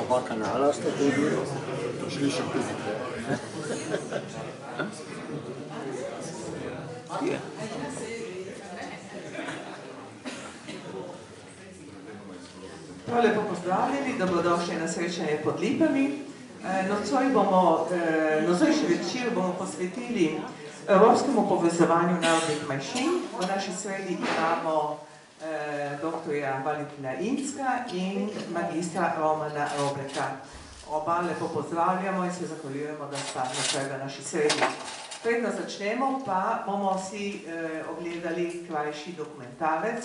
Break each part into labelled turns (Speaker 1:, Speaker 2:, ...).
Speaker 1: Oba kanala sta tudi, šli še tudi.
Speaker 2: Prav lepo pozdravljeni, dobrodošli na srečanje pod Lipami. Nocojšnji večer bomo posvetili evropskemu povezovanju narodnih manjšin. V naši sredi imamo doktorja Valentina Incka in magistra Romana Robleka. Oba lepo pozdravljamo in se zahvaljujemo, da sta v naši sredi. Predno začnemo, pa bomo si ogledali krajši dokumentarec.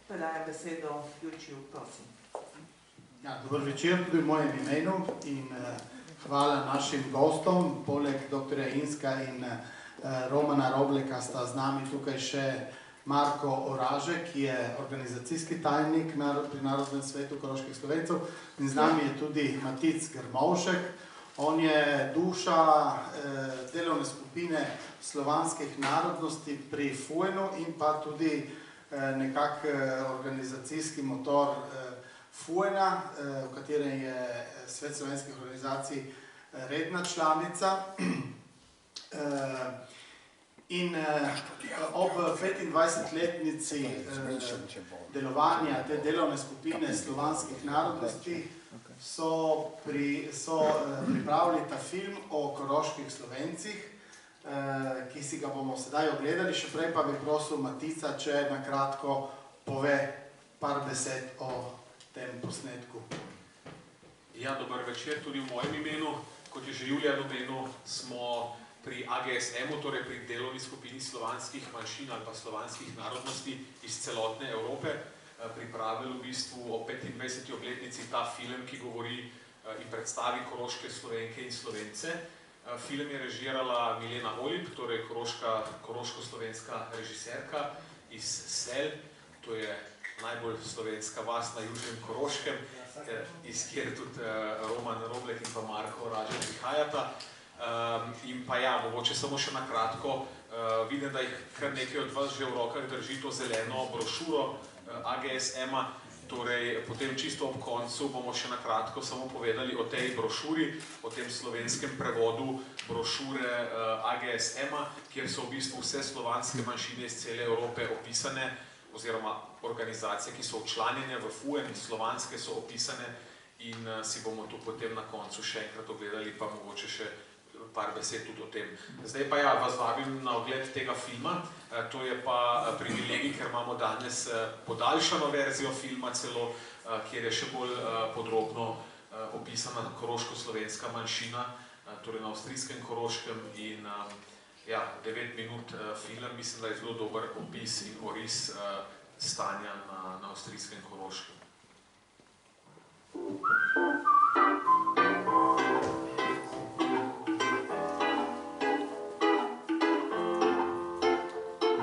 Speaker 2: Predajam besedo Jurčiju, prosim.
Speaker 3: Dober večer tudi v mojem imenu in hvala našim gostom. Poleg doktorja Incka in Romana Robleka sta z nami tukaj še Marko Oraže, ki je organizacijski tajnik pri Narodnem svetu koroških Slovencev, in z nami je tudi Matic Grmovšek. On je duša delovne skupine slovanskih narodnosti pri FUEN-u in pa tudi nekak organizacijski motor FUEN-a, v katerem je Svet slovenskih organizacij redna članica. In ob 25-letnici delovanja te delovne skupine slovanskih narodnosti so pripravili ta film o koroških Slovencih, ki si ga bomo sedaj ogledali. Še prej pa bi prosil Matica, če na kratko pove par besed o tem posnetku.
Speaker 4: Ja, dober večer tudi v mojem imenu. Kot je že Julijan omenil, smo pri AGSM-u, torej pri delovni skupini slovanskih manjšin ali pa slovanskih narodnosti iz celotne Evrope, pripravili v bistvu o 25. obletnici ta film, ki govori in predstavi koroške Slovenke in Slovence. Film je režirala Milena Olip, torej koroško-slovenska režiserka iz Sel, to je najbolj slovenska vas na južnem Koroškem, iz kjer tudi Roman Roblek in pa Marko Oraže prihajata. In pa ja, mogoče samo še na kratko, vidim, da jih kar nekaj od vas že v rokah drži to zeleno brošuro AGSM-a, torej potem čisto ob koncu bomo še na kratko samo povedali o tej brošuri, o tem slovenskem prevodu brošure AGSM-a, kjer so v bistvu vse slovanske manjšine iz cele Evrope opisane, oziroma organizacije, ki so včlanjene v FUEN, slovanske so opisane, in si bomo tu potem na koncu še enkrat ogledali, pa mogoče še par besed tudi o tem. Zdaj pa ja, vas vabim na ogled tega filma. To je pa privilegij, ker imamo danes podaljšano verzijo filma celo, kjer je še bolj podrobno opisana koroško-slovenska manjšina, torej na avstrijskem Koroškem, in ja, 9 minut film, mislim, da je zelo dober opis in oris stanja na avstrijskem Koroškem.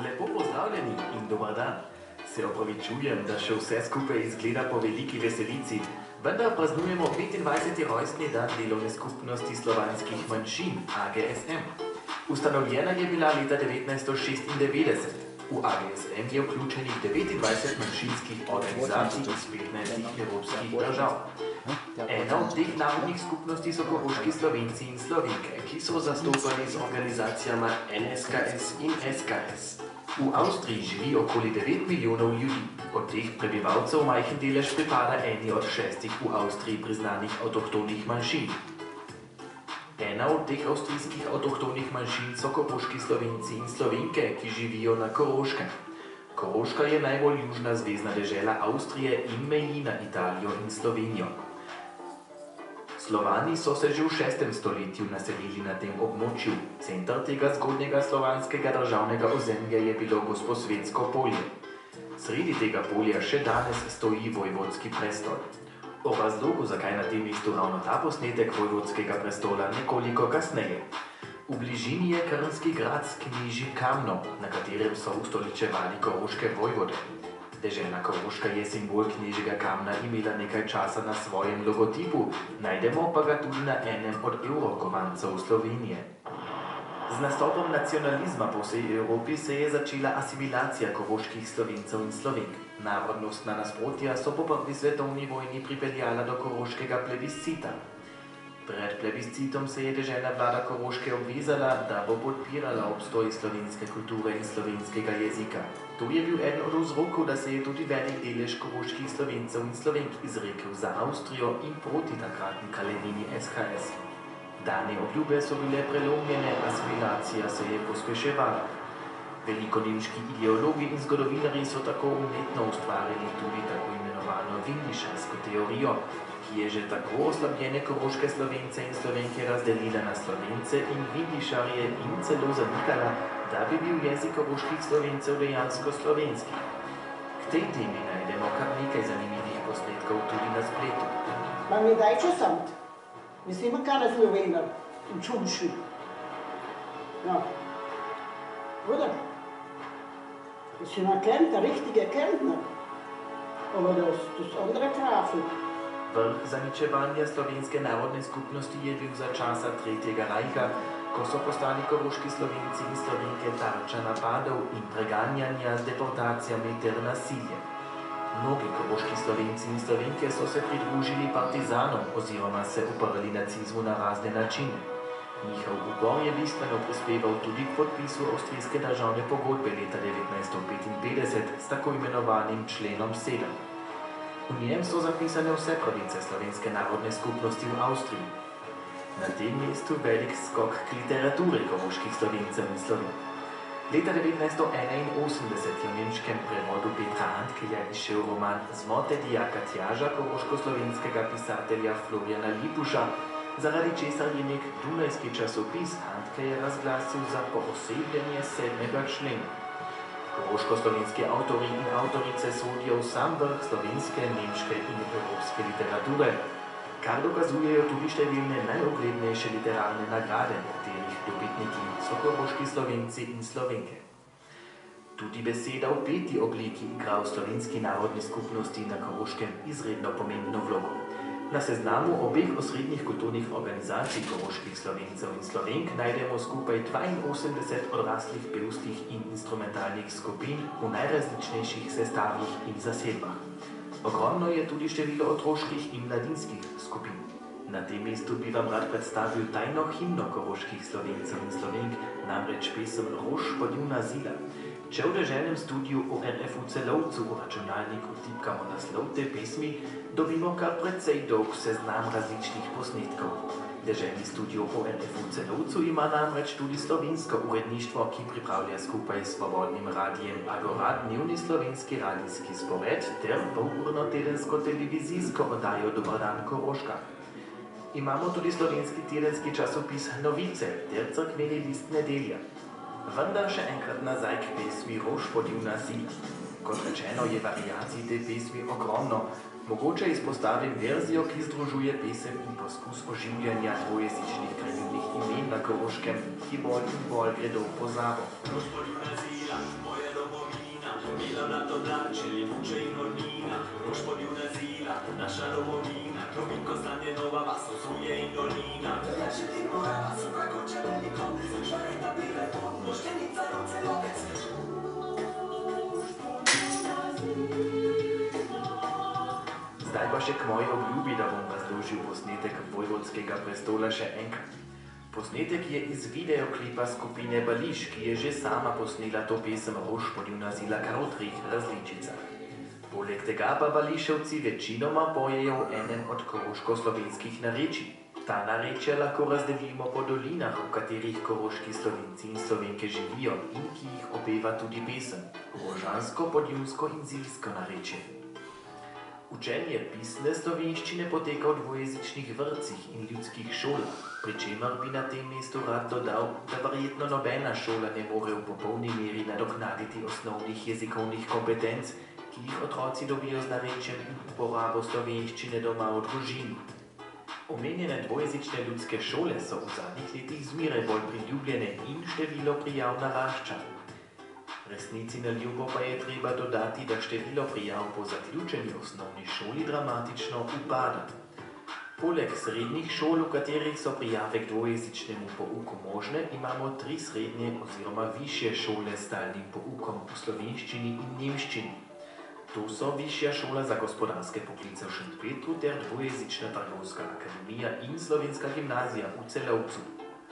Speaker 5: Lepo pozdravljeni in dober dan. Se opravičujem, da še vse skupaj izgleda po veliki veselici, vendar praznujemo 25. rojstni dan delovne skupnosti slovanskih manjšin AGSM. Ustanovljena je bila leta 1996. V AGSM je vključenih 29 manjšinskih organizacij iz 15 evropskih držav. Ena od teh narodnih skupnosti so koroški Slovenci in Slovenke, ki so zastopani z organizacijama NSKS in SKS. V Avstriji živi okoli 9 milijonov ljudi, od teh prebivalcev majhen delež pripada eni od 6 v Avstriji priznanih avtohtonih manjšin. Ena od teh avstrijskih avtohtonih manjšin so koroški Slovenci in Slovenke, ki živijo na Koroškem. Koroška je najbolj južna zvezna dežela Avstrije in meji na Italijo in Slovenijo. Slovani so se že v 6. stoletju naselili na tem območju. Center tega zgodnjega slovanskega državnega ozemlja je bilo Gosposvetsko polje. Sredi tega polja še danes stoji vojvodski prestol. O razlogu, zakaj na tem mestu ravno ta posnetek vojvodskega prestola, nekoliko kasneje. V bližini je krnski grad s knežjim kamnom, na katerem so ustoličevali koroške vojvode. Dežela Koroška je simbol knežjega kamna imela nekaj časa na svojem logotipu, najdemo pa ga tudi na enem od evrokovancev Slovenije. Z nastopom nacionalizma po vsej Evropi se je začela asimilacija koroških Slovencev in Slovenk. Narodnostna nasprotja so po prvi svetovni vojni pripeljala do koroškega plebiscita. Pred plebiscitom se je deželna vlada Koroške obvezala, da bo podpirala obstoj slovenske kulture in slovenskega jezika. To je bil eden od vzrokov, da se je tudi velik delež koroških Slovencev in Slovenk izrekel za Avstrijo in proti takratni kraljevini SHS. Dane obljube so bile prelomljene, asimilacija se je pospeševala. Velikonemški ideologi in zgodovinarji so tako umetno ustvarili tudi tako imenovano vindišarsko teorijo, ki je že tako oslabljene koroške Slovence in Slovenke razdelila na Slovence in vindišarje in celo zanikala, da bi bil jezik koroških Slovencev dejansko slovenski. K tej temi najdemo kar nekaj zanimivih posnetkov tudi na spletu.
Speaker 6: Man je daj časant. Mislim, man kann Slovener in Čumši. Ja. Oder? Das sind ein Kärntner, richtige Kärntner. Aber das andere Grafen.
Speaker 5: Vrh zaničevanja slovenske narodne skupnosti je bil za časa Tretjega rajha, ko so postali koroški Slovenci in Slovenke tarča napadov in preganjanja z deportacijami ter nasiljem. Mnogi koroški Slovenci in Slovenke so se pridružili partizanom oziroma se uprli nacizmu na razne načine. Njihov upor je bistveno prispeval tudi k podpisu avstrijske državne pogodbe leta 1955 s tako imenovanim členom 7. V njem so zapisane vse pravice slovenske narodne skupnosti v Avstriji. Na tem mestu velik skok k literaturi koroških Slovencev in Slovenk. Leta 1981 je v nemškem prevodu Petra Handkeja izšel roman Zmote dijaka Tjaža koroško-slovenskega pisatelja Florjana Lipuša, zaradi česar je nek dunajski časopis Handkeja razglasil za poosebljenje 7. člena. Koroško-slovenski avtori in avtorice sodijo v sam vrh slovenske, nemške in evropske literature, kar dokazujejo tudi številne najuglednejše literarne nagrade, katerih dobitniki so koroški Slovenci in Slovenke. Tudi beseda v peti obliki igra v slovenski narodni skupnosti na Koroškem izredno pomembno vlogo. Na seznamu obeh osrednjih kulturnih organizacij koroških Slovencev in Slovenk najdemo skupaj 82 odraslih pevskih in instrumentalnih skupin v najrazličnejših sestavih in zasedbah. Ogromno je tudi število otroških in mladinskih skupin. Na tem mestu bi vam rad predstavil tajno himno koroških Slovencev in Slovenk, namreč pesem Rož podjuna zila. Če v deželnem studiu ORF v Celovcu v računalniku tipkamo naslov te pesmi, dobimo kar precej dolg seznam različnih posnetkov. Deželni studio ORF v Celovcu ima namreč tudi slovensko uredništvo, ki pripravlja skupaj s Svobodnim radijem Agora dnevni slovenski radijski spored ter polurno tedensko televizijsko oddajo Dober dan Koroška. Imamo tudi slovenski tedenski časopis Novice ter cerkveni list Nedelja. Vendar še enkrat nazaj k pesmi Rož podjuna zila. Kot rečeno, je variacij te pesmi ogromno. Mogoče izpostavim verzijo, ki združuje pesem in poskus oživljanja dvojezičnih krajevnih imen na Koroškem, ki bolj in bolj gredo v pozabo. Rož podjuna zila, moja domovina, bila blato dačeli, vuče in hornina. Rož podjuna zila, naša domovina, Trobin Kostanje, Nova vas, Osuje in dolina. Rečeti mora vas, pragoče velikom, Švarita bile pod, Moštenica do Celovec. Zdaj pa še k moji obljubi, da bom razložil posnetek Vojvodskega prestola še enkrat. Posnetek je iz videoklipa skupine Bališ, ki je že sama posnela to pesem Rož podjuna zila kar v 3 različicah. Poleg tega pa Bališevci večinoma pojejo v enem od koroško-slovenskih narečij. Ta narečja lahko razdelimo po dolinah, v katerih koroški Slovenci in Slovenke živijo in ki jih opeva tudi pesem, rožansko, podjunsko in zilsko narečje. Učenje pisne slovenščine poteka v dvojezičnih vrtcih in ljudskih šolah, pri čemer bi na tem mestu rad dodal, da verjetno nobena šola ne more v popolni meri nadoknaditi osnovnih jezikovnih kompetenc, ki jih otroci dobijo z narečjem in uporabo slovenščine doma v družini. Omenjene dvojezične ljudske šole so v zadnjih letih zmeraj bolj priljubljene in število prijav narašča. Resnici na ljubo pa je treba dodati, da število prijav po zaključeni osnovni šoli dramatično upada. Poleg srednjih šol, v katerih so prijave k dvojezičnemu pouku možne, imamo 3 srednje oziroma višje šole s stalnim poukom v slovenščini in nemščini. To so Višja šola za gospodarske poklice v Šentpetru ter dvojezična Trgovska akademija in Slovenska gimnazija v Celovcu.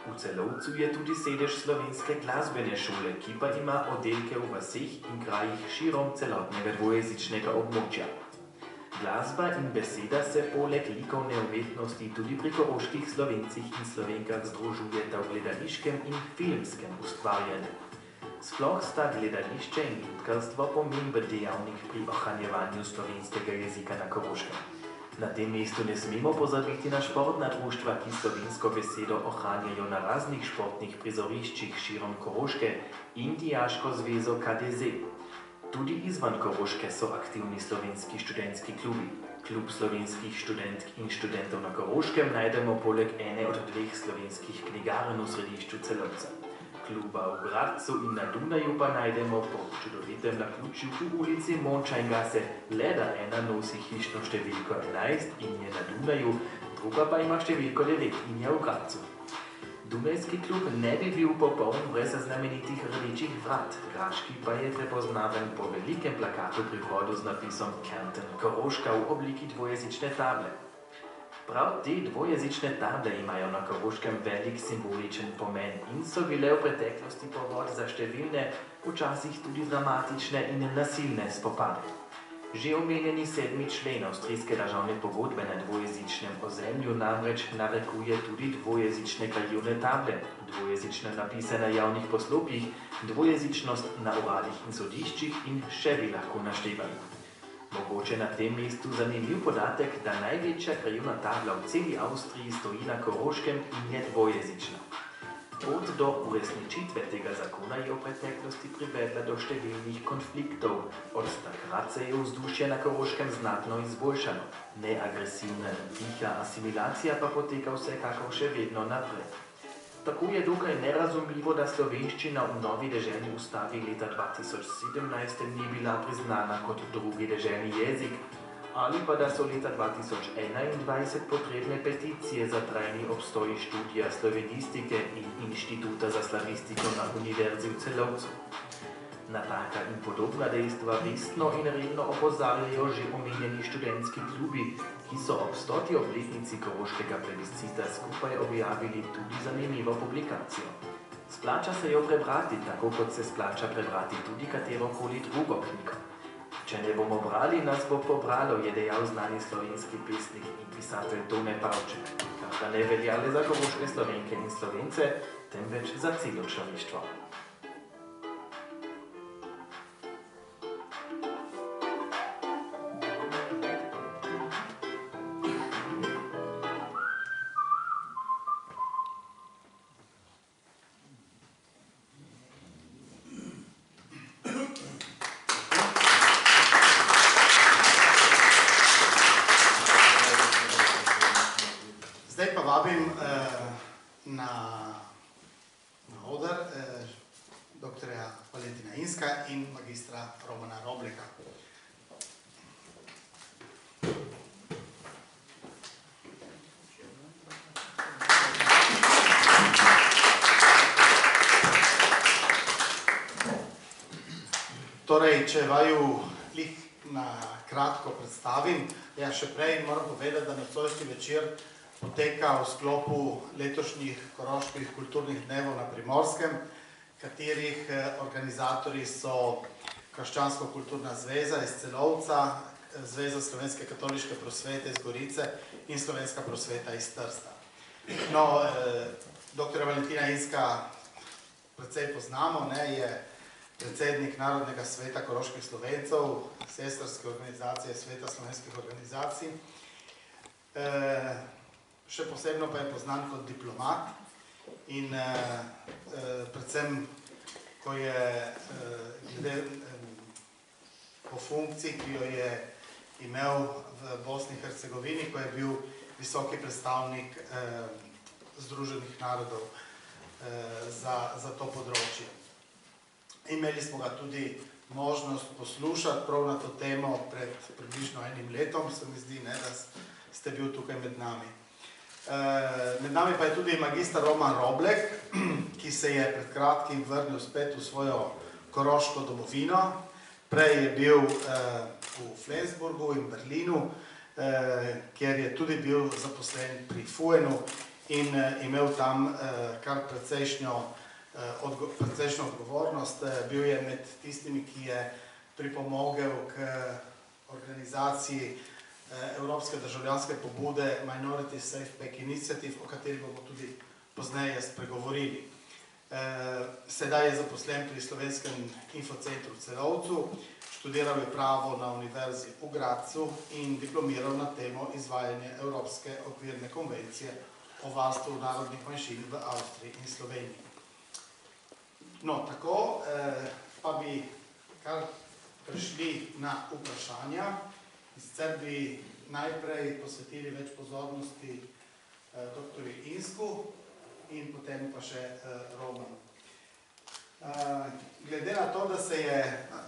Speaker 5: V Celovcu je tudi sedež Slovenske glasbene šole, ki pa ima oddelke v vaseh in krajih širom celotnega dvojezičnega območja. Glasba in beseda se poleg likovne umetnosti tudi pri koroških Slovencih in Slovenkah združujeta v gledališkem in filmskem ustvarjanju. Sploh sta gledališče in lutkarstvo pomemben dejavnik pri ohranjevanju slovenskega jezika na Koroškem. Na tem mestu ne smemo pozabiti na športna društva, ki slovensko besedo ohranjajo na raznih športnih prizoriščih širom Koroške in Dijaško zvezo KDZ. Tudi izvan Koroške so aktivni slovenski študentski klubi. Klub slovenskih študentk in študentov na Koroškem najdemo poleg ene od 2 slovenskih knjigarn v središču Celovca. Kluba v Gradcu in na Dunaju pa najdemo po čudovitem naključju v ulici Mončajgase, le da ena nosi hišno številko 11 in je na Dunaju, druga pa ima številko 9 in je v Gradcu. Dunajski klub ne bi bil popoln brez znamenitih rdečih vrat, graški pa je prepoznaven po velikem plakatu pri vhodu z napisom Kärnten Koroška v obliki dvojezične table. Prav te dvojezične table imajo na Koroškem velik simboličen pomen in so bile v preteklosti povod za številne, včasih tudi dramatične in nasilne spopade. Že omenjeni 7. člen avstrijske državne pogodbe na dvojezičnem ozemlju namreč narekuje tudi dvojezične krajevne table, dvojezične napise na javnih poslopjih, dvojezičnost na uradih in sodiščih in še bi lahko naštevali. Mogoče na tem mestu zanimiv podatek, da največja krajevna tabla v celi Avstriji stoji na Koroškem in je dvojezična. Pot do uresničitve tega zakona je v preteklosti privedla do številnih konfliktov. Od takrat se je vzdušje na Koroškem znatno izboljšalo. Neagresivna in tiha asimilacija pa poteka vsekakor še vedno naprej. Tako je dokaj nerazumljivo, da slovenščina v novi deželni ustavi leta 2017 ni bila priznana kot drugi deželni jezik, ali pa da so leta 2021 potrebne peticije za trajni obstoj študija slovenistike in Inštituta za slavistiko na Univerzi v Celovcu. Na taka in podobna dejstva vestno in redno opozarjajo že omenjeni študentski klubi, ki so ob 100. obletnici koroškega plebiscita skupaj objavili tudi zanimivo publikacijo. Splača se jo prebrati, tako kot se splača prebrati tudi katerokoli drugo knjigo. Če ne bomo brali, nas bo pobralo, je dejal znani slovenski pesnik in pisatelj Tone Pavček, kar pa ne velja le za koroške Slovenke in Slovence, temveč za celo človeštvo.
Speaker 3: Zdaj pa vabim na oder doktorja Valentina Inska in magistra Romana Robleka. Torej, če vaju lih na kratko predstavim, ja še prej moram povedati, da nocojšnji večer poteka v sklopu letošnjih koroških kulturnih dnevov na Primorskem, katerih organizatorji so Krščansko-kulturna zveza iz Celovca, Zveza slovenske katoliške prosvete iz Gorice in Slovenska prosveta iz Trsta. No, dr. Valentina Inska precej poznamo, je predsednik Narodnega sveta koroških Slovencev, sestrske organizacije Sveta slovenskih organizacij. Še posebno pa je poznan kot diplomat in predvsem, ko je po funkciji, ki jo je imel v Bosni in Hercegovini, ko je bil visoki predstavnik Združenih narodov za to področje. Imeli smo ga tudi možnost poslušati prav na to temo pred približno enim letom, se mi zdi, da ste bil tukaj med nami. Med nami pa je tudi magister Roman Roblek, ki se je pred kratkim vrnil spet v svojo koroško domovino. Prej je bil v Flensburgu in Berlinu, kjer je tudi bil zaposlen pri FUEN-u in imel tam kar precejšnjo odgovornost. Bil je med tistimi, ki je pripomogel k organizaciji Evropske državljanske pobude Minority Safe Pack Initiative, o kateri bomo tudi pozneje spregovorili. Sedaj je zaposlen pri Slovenskem infocentru v Celovcu, študiral je pravo na Univerzi v Gradcu in diplomiral na temo izvajanja Evropske okvirne konvencije o varstvu narodnih manjšin v Avstriji in Sloveniji. No, tako pa bi kar prišli na vprašanja. Sicer bi najprej posvetili več pozornosti dr. Insku in potem pa še Romanu. Glede na to, da se je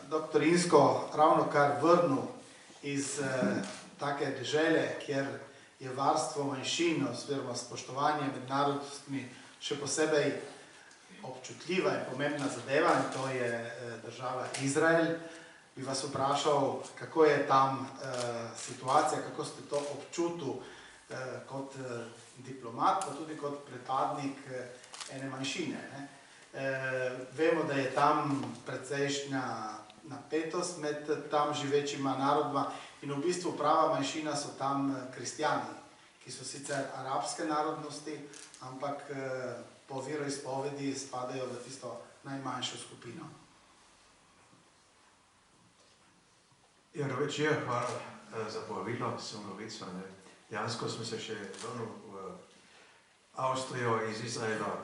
Speaker 3: dr. Insko ravno kar vrnil iz take dežele, kjer je varstvo manjšin oziroma spoštovanje med narodnostmi še posebej občutljiva in pomembna zadeva, in to je država Izrael, bi vas vprašal, kako je tam situacija, kako ste to občutil kot diplomat, pa tudi kot pripadnik ene manjšine. Vemo, da je tam precejšnja napetost med tam živečima narodma in v bistvu prava manjšina so tam kristjani, ki so sicer arabske narodnosti, ampak po veroizpovedi spadajo v tisto najmanjšo skupino.
Speaker 7: Ja, dober večer, hvala za povabilo, sem novico. Dejansko smo se še vrnil v Avstrijo iz Izraela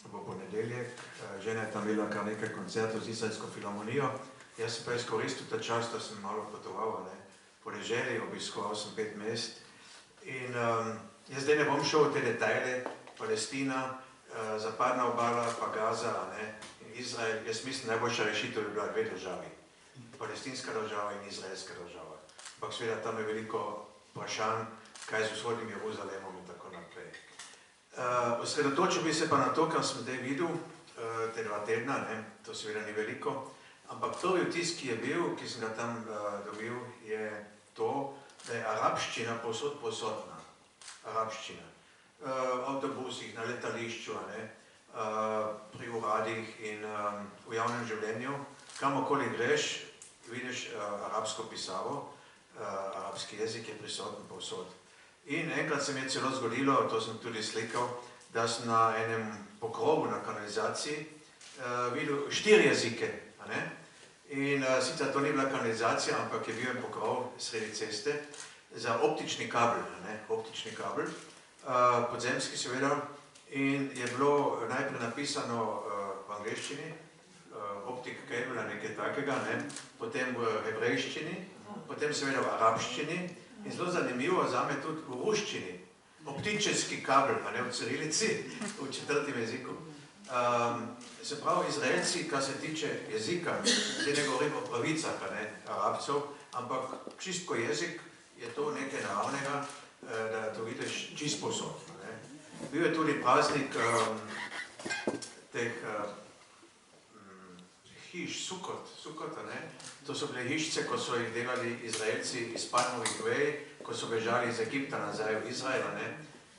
Speaker 7: v ponedeljek. Žena je tam imela kar nekaj koncertov z Izraelsko filharmonijo. Jaz sem pa izkoristil ta čas, da sem malo potoval po deželi, obiskoval sem 5 mest. In jaz zdaj ne bom šel v te detajle, Palestina, Zapadna obala, pa Gaza, in Izrael. Jaz mislim, najboljša rešitev bi bila 2 državi. Palestinska država in izraelska država. Ampak seveda tam je veliko vprašanj, kaj z vzhodnim Jeruzalemom in tako naprej. Osredotočil bi se pa na to, kar sem zdaj videl, te 2 tedna, to seveda ni veliko, ampak prvi vtis, ki je bil, ki sem ga tam dobil, je to, da je arabščina povsod prisotna. Arabščina. V avtobusih, na letališču, pri uradih in v javnem življenju. Kamorkoli greš, vidiš arabsko pisavo, arabski jezik je prisoten povsod. In enkrat se mi je celo zgodilo, to sem tudi slikal, da sem na enem pokrovu na kanalizaciji videl 4 jezike. In sicer to ni bila kanalizacija, ampak je bil en pokrov sredi ceste za optični kabel, podzemski seveda, in je bilo najprej napisano v angleščini, optik kabel, nekaj takega, potem v hebrejščini, potem seveda v arabščini in zelo zanimivo zame tudi v ruščini. Optični kabel, v cirilici, v 4. jeziku. Se pravi, Izraelci, kar se tiče jezika, zdaj ne govorim o pravicah arabcev, ampak čistko jezik je to nekaj naravnega, da to vidiš čist povsod. Bil je tudi praznik teh hiš, Sukot, to so bile hišce, ko so jih delali Izraelci iz palmovih vej, ko so bežali iz Egipta nazaj v Izrael,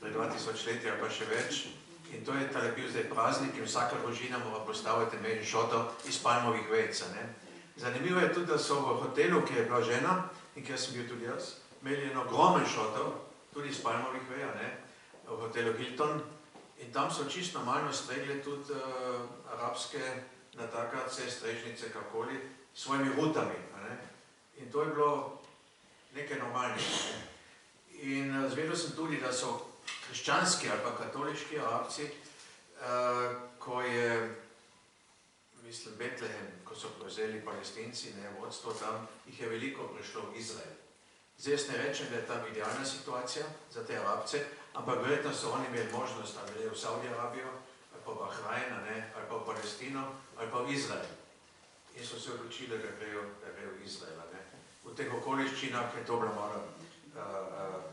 Speaker 7: pred 2000 leti ali pa še več. In to je tale bil zdaj praznik in vsaka družina mora postaviti meni šotor iz palmovih vejc. Zanimivo je tudi, da so v hotelu, ki je bila žena in kjer sem bil tudi jaz, imeli en ogromen šotor, tudi iz palmovih veja, v hotelu Hilton. In tam so čisto normalno stregli tudi arabske natakace, strežnice, kakoli, s svojimi rutami. In to je bilo nekaj normalnega. In zvedel sem tudi, da so krščanski ali pa katoliški arabci, ko je, mislim, Betlehem, ko so prevzeli Palestinci, vodstvo tam, jih je veliko prišlo v Izrael. Zdaj jaz ne rečem, da je tam idealna situacija za te arabce, ampak verjetno so oni imeli možnost, da grejo v Saudi Arabijo, ali pa v Bahrajn, ali pa v Palestino, ali pa v Izrael. In so se odločili, da grejo v Izrael. V teh okoliščinah je to bila malo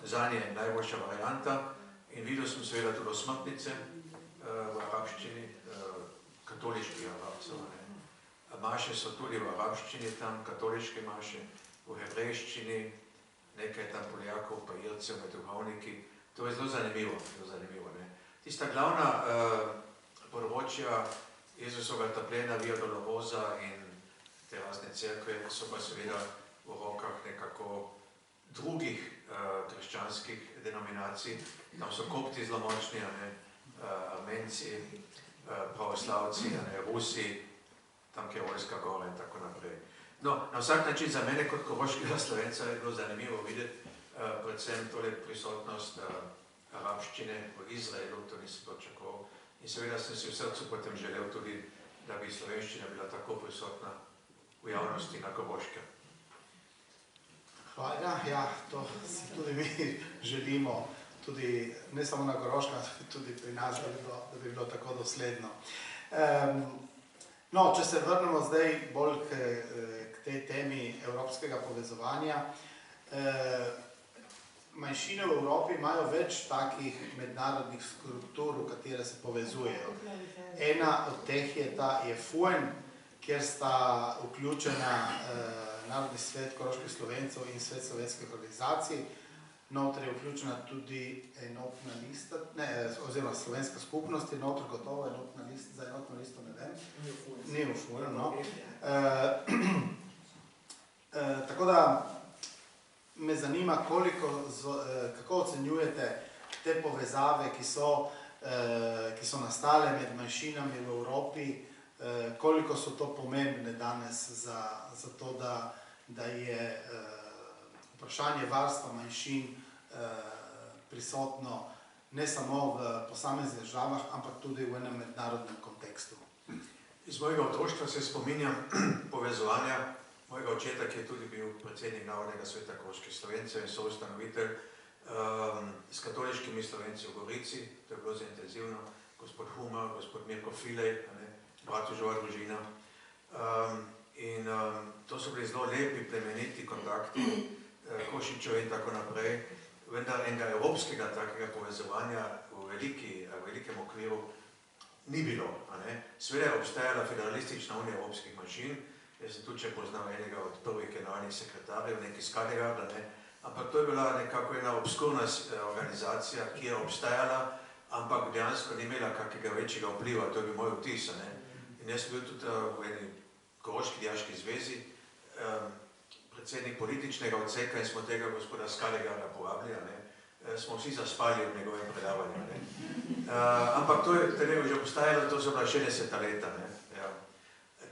Speaker 7: zanje najboljša varianta. In videl sem seveda tudi osmrtnice v arabščini, katoliški arabcev. Maše so tudi v arabščini tam, katoliške maše, v hebrejščini, nekaj tam Poljakov, pa Ircev, med duhovniki. To je zelo zanimivo. Tista glavna področja Jezusovega trpljenja, Via Dolorosa in te razne cerkve so pa seveda v rokah nekako drugih krščanskih denominacij. Tam so kopti zelo močni, Armenci, pravoslavci, Rusi, tam kjer je vojska gora in tako naprej. No, na vsak način za mene kot koroškega Slovenca je bilo zanimivo videti predvsem tole prisotnost arabščine v Izraelu, to nisem pričakoval. In seveda sem si v srcu potem želel tudi, da bi slovenščina bila tako prisotna v javnosti na Koroškem.
Speaker 3: Hvala, ja, to si tudi mi želimo, tudi ne samo na Koroškem, tudi pri nas, da bi bilo tako dosledno. No, če se vrnemo zdaj bolj k tej temi evropskega povezovanja, manjšine v Evropi imajo več takih mednarodnih struktur, v katere se povezujejo. Ena od teh je ta FUN, kjer sta vključena Narodni svet koroških Slovencev in Svet slovenskih organizacij. Notri je vključena tudi enotna lista, oziroma slovenska skupnost je notri gotovo, za enotno listo ne vem. Ni v FUN, no. Tako da me zanima, kako ocenjujete te povezave, ki so nastale med manjšinami v Evropi, koliko so to pomembne danes za to, da je vprašanje varstva manjšin prisotno ne samo v posameznih državah, ampak tudi v enem mednarodnem kontekstu.
Speaker 7: Iz mojega otroštva se spominjam povezovanja mojega očeta, ki je tudi bil predsednik Narodnega sveta koroških Slovencev in soustanovitelj s katoliškimi Slovenci v Gorici, to je bilo zelo intenzivno, gospod Humar, gospod Mirko Filej, Bratužova družina. In to so bili zelo lepi, plemeniti kontakti, Košičev in tako naprej, vendar enega evropskega takega povezovanja v velikem okviru ni bilo. Seveda je obstajala Federalistična unija evropskih manjšin, jaz sem tudi poznal enega od prvih generalnih sekretarjev, neki Skadegarda, ampak to je bila nekako ena obskurna organizacija, ki je obstajala, ampak dejansko ni imela kakega večjega vpliva, to je bil moj vtis. In jaz sem bil tudi v eni Koroški dijaški zvezi, predsednik političnega odseka in smo tega gospoda Skadegarda povabili, smo vsi zaspali v njegovem predavanju. Ampak to je teda že obstajalo, to so bila 60. leta.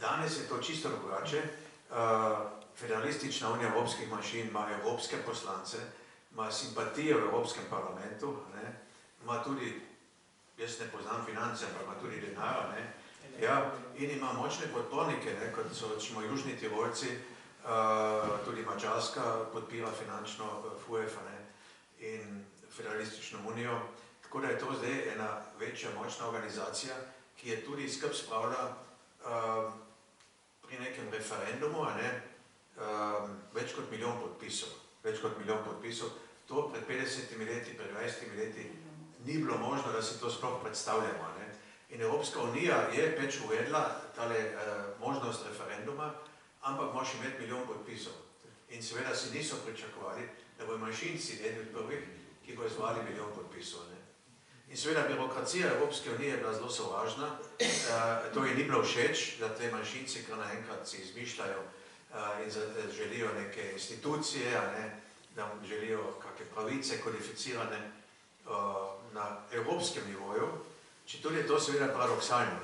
Speaker 7: Danes je to čisto drugače. Federalistična unija evropskih manjšin ima evropske poslance, ima simpatije v Evropskem parlamentu, ima tudi, jaz ne poznam finance, ampak ima tudi denar, in ima močne podpornike, kot so recimo Južni Tirolci, tudi Mačarska podpira finančno FUEF in Federalistično unijo. Tako da je to zdaj ena večja močna organizacija, ki je tudi skrb spravila pri nekem referendumu, več kot milijon podpisov. To pred 50 leti, pred 20 leti ni bilo možno, da si to sploh predstavljamo. In Evropska unija je pač uvedla tale možnost referenduma, ampak moraš imeti milijon podpisov. In seveda si niso pričakovali, da bojo manjšinci eni od prvih, ki bojo zvali milijon podpisov. In seveda birokracija Evropske unije je bila zelo sovražna, to ji ni bilo všeč, da te manjšinci kar naenkrat si izmišljajo in želijo neke institucije, da želijo kakšne pravice kodificirane na evropskem nivoju, četudi je to seveda paradoksalno,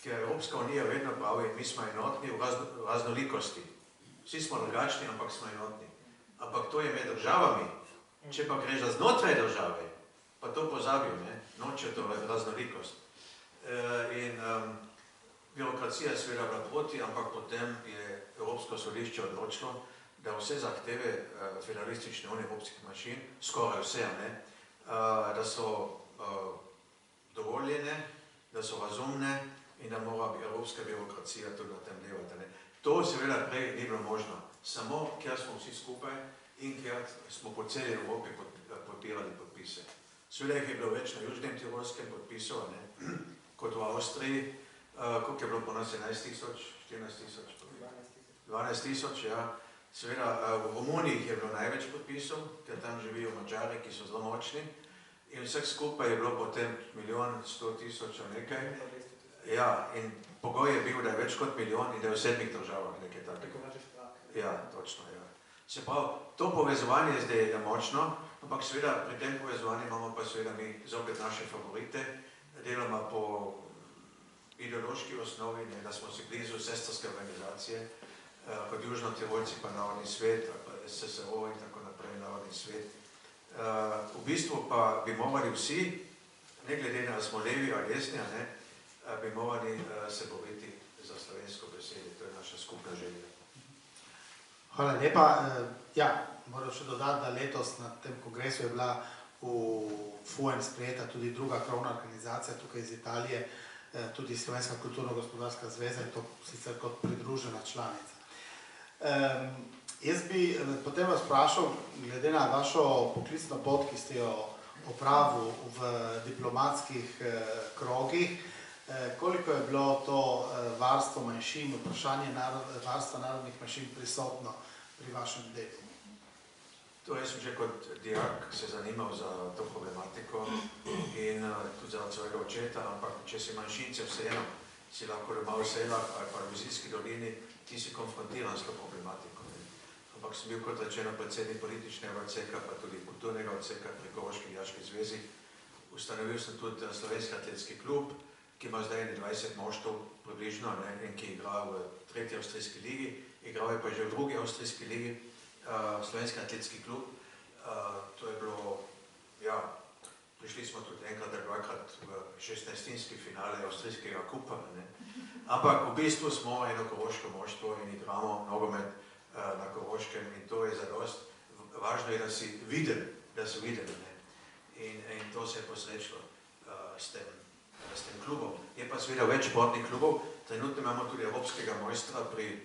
Speaker 7: ker Evropska unija vedno pravi, mi smo enotni v raznolikosti. Vsi smo drugačni, ampak smo enotni. Ampak to je med državami, če pa gre za znotraj države, pa to pozabijo, nočejo to raznolikost. In birokracija je seveda bila proti, ampak potem je Evropsko sodišče odločilo, da vse zahteve Federalistične unije evropskih manjšin, skoraj vse, da so dovoljene, da so razumne in da mora evropska birokracija tudi na tem delati. To seveda prej ni bilo možno. samo kjer smo vsi skupaj in kjer smo po celi Evropi podpirali podpise. Seveda jih je bilo več na Južnem Tirolskem podpisov, kot v Avstriji, koliko je bilo po nas 11.000, 14.000, 12.000, ja. Seveda v Romuniji je bilo največ podpisov, ker tam živijo Mačari, ki so zelo močni. In vseh skupaj je bilo potem 1.100.000 nekaj. Ja, in pogoj je bil, da je več kot milijon in da je v 7 državah nekaj takega. Ja, točno, ja. Se pravi, to povezovanje zdaj je močno, ampak seveda pri tem povezovanju imamo pa seveda mi zopet naše favorite, deloma po ideološki osnovi, da smo si blizu sestrske organizacije, kot Južno-Tirolci pa Narodni svet, pa SSO in tako naprej, Narodni svet. V bistvu pa bi morali vsi, ne glede na smo levi ali desni, bi morali se boriti za slovensko besedo, to je naša skupna želja.
Speaker 3: Hvala lepa. Ja, moram še dodati, da letos na tem kongresu je bila v FUEN sprejeta tudi druga krovna organizacija tukaj iz Italije, tudi Slovenska kulturno-gospodarska zveza in to sicer kot pridružena članica. Jaz bi potem vas vprašal, glede na vašo poklicno pot, ki ste jo opravili v diplomatskih krogih, koliko je bilo to varstvo manjšin, vprašanje varstva narodnih manjšin prisotno pri vašem delu?
Speaker 7: To jaz sem že kot dijak se zanimal za to problematiko in tudi za svojega očeta, ampak če si manjšince vseeno, si lahko doma v Selah ali pa v Mozirski dolini, ti si konfrontiran s to problematiko. Ampak sem bil, kot rečeno, predsednik političnega odseka, pa tudi kulturnega odseka pri Koroški dijaški zvezi. Ustanovil sem tudi Slovenski atletski klub, ki ima zdaj 20 moštev približno in ki igra v 3. avstrijski ligi, igral je pa že v 2. avstrijski ligi, Slovenski atletski klub. To je bilo, ja, prišli smo tudi enkrat ali dvakrat v 16. finale avstrijskega kupa, ampak v bistvu smo eno koroško moštvo in igramo nogomet na Koroškem in to je zadost. Važno je, da si videli, in to se je posrečilo s tem klubom. Je pa seveda več športnih klubov, trenutno imamo tudi evropskega mojstra pri,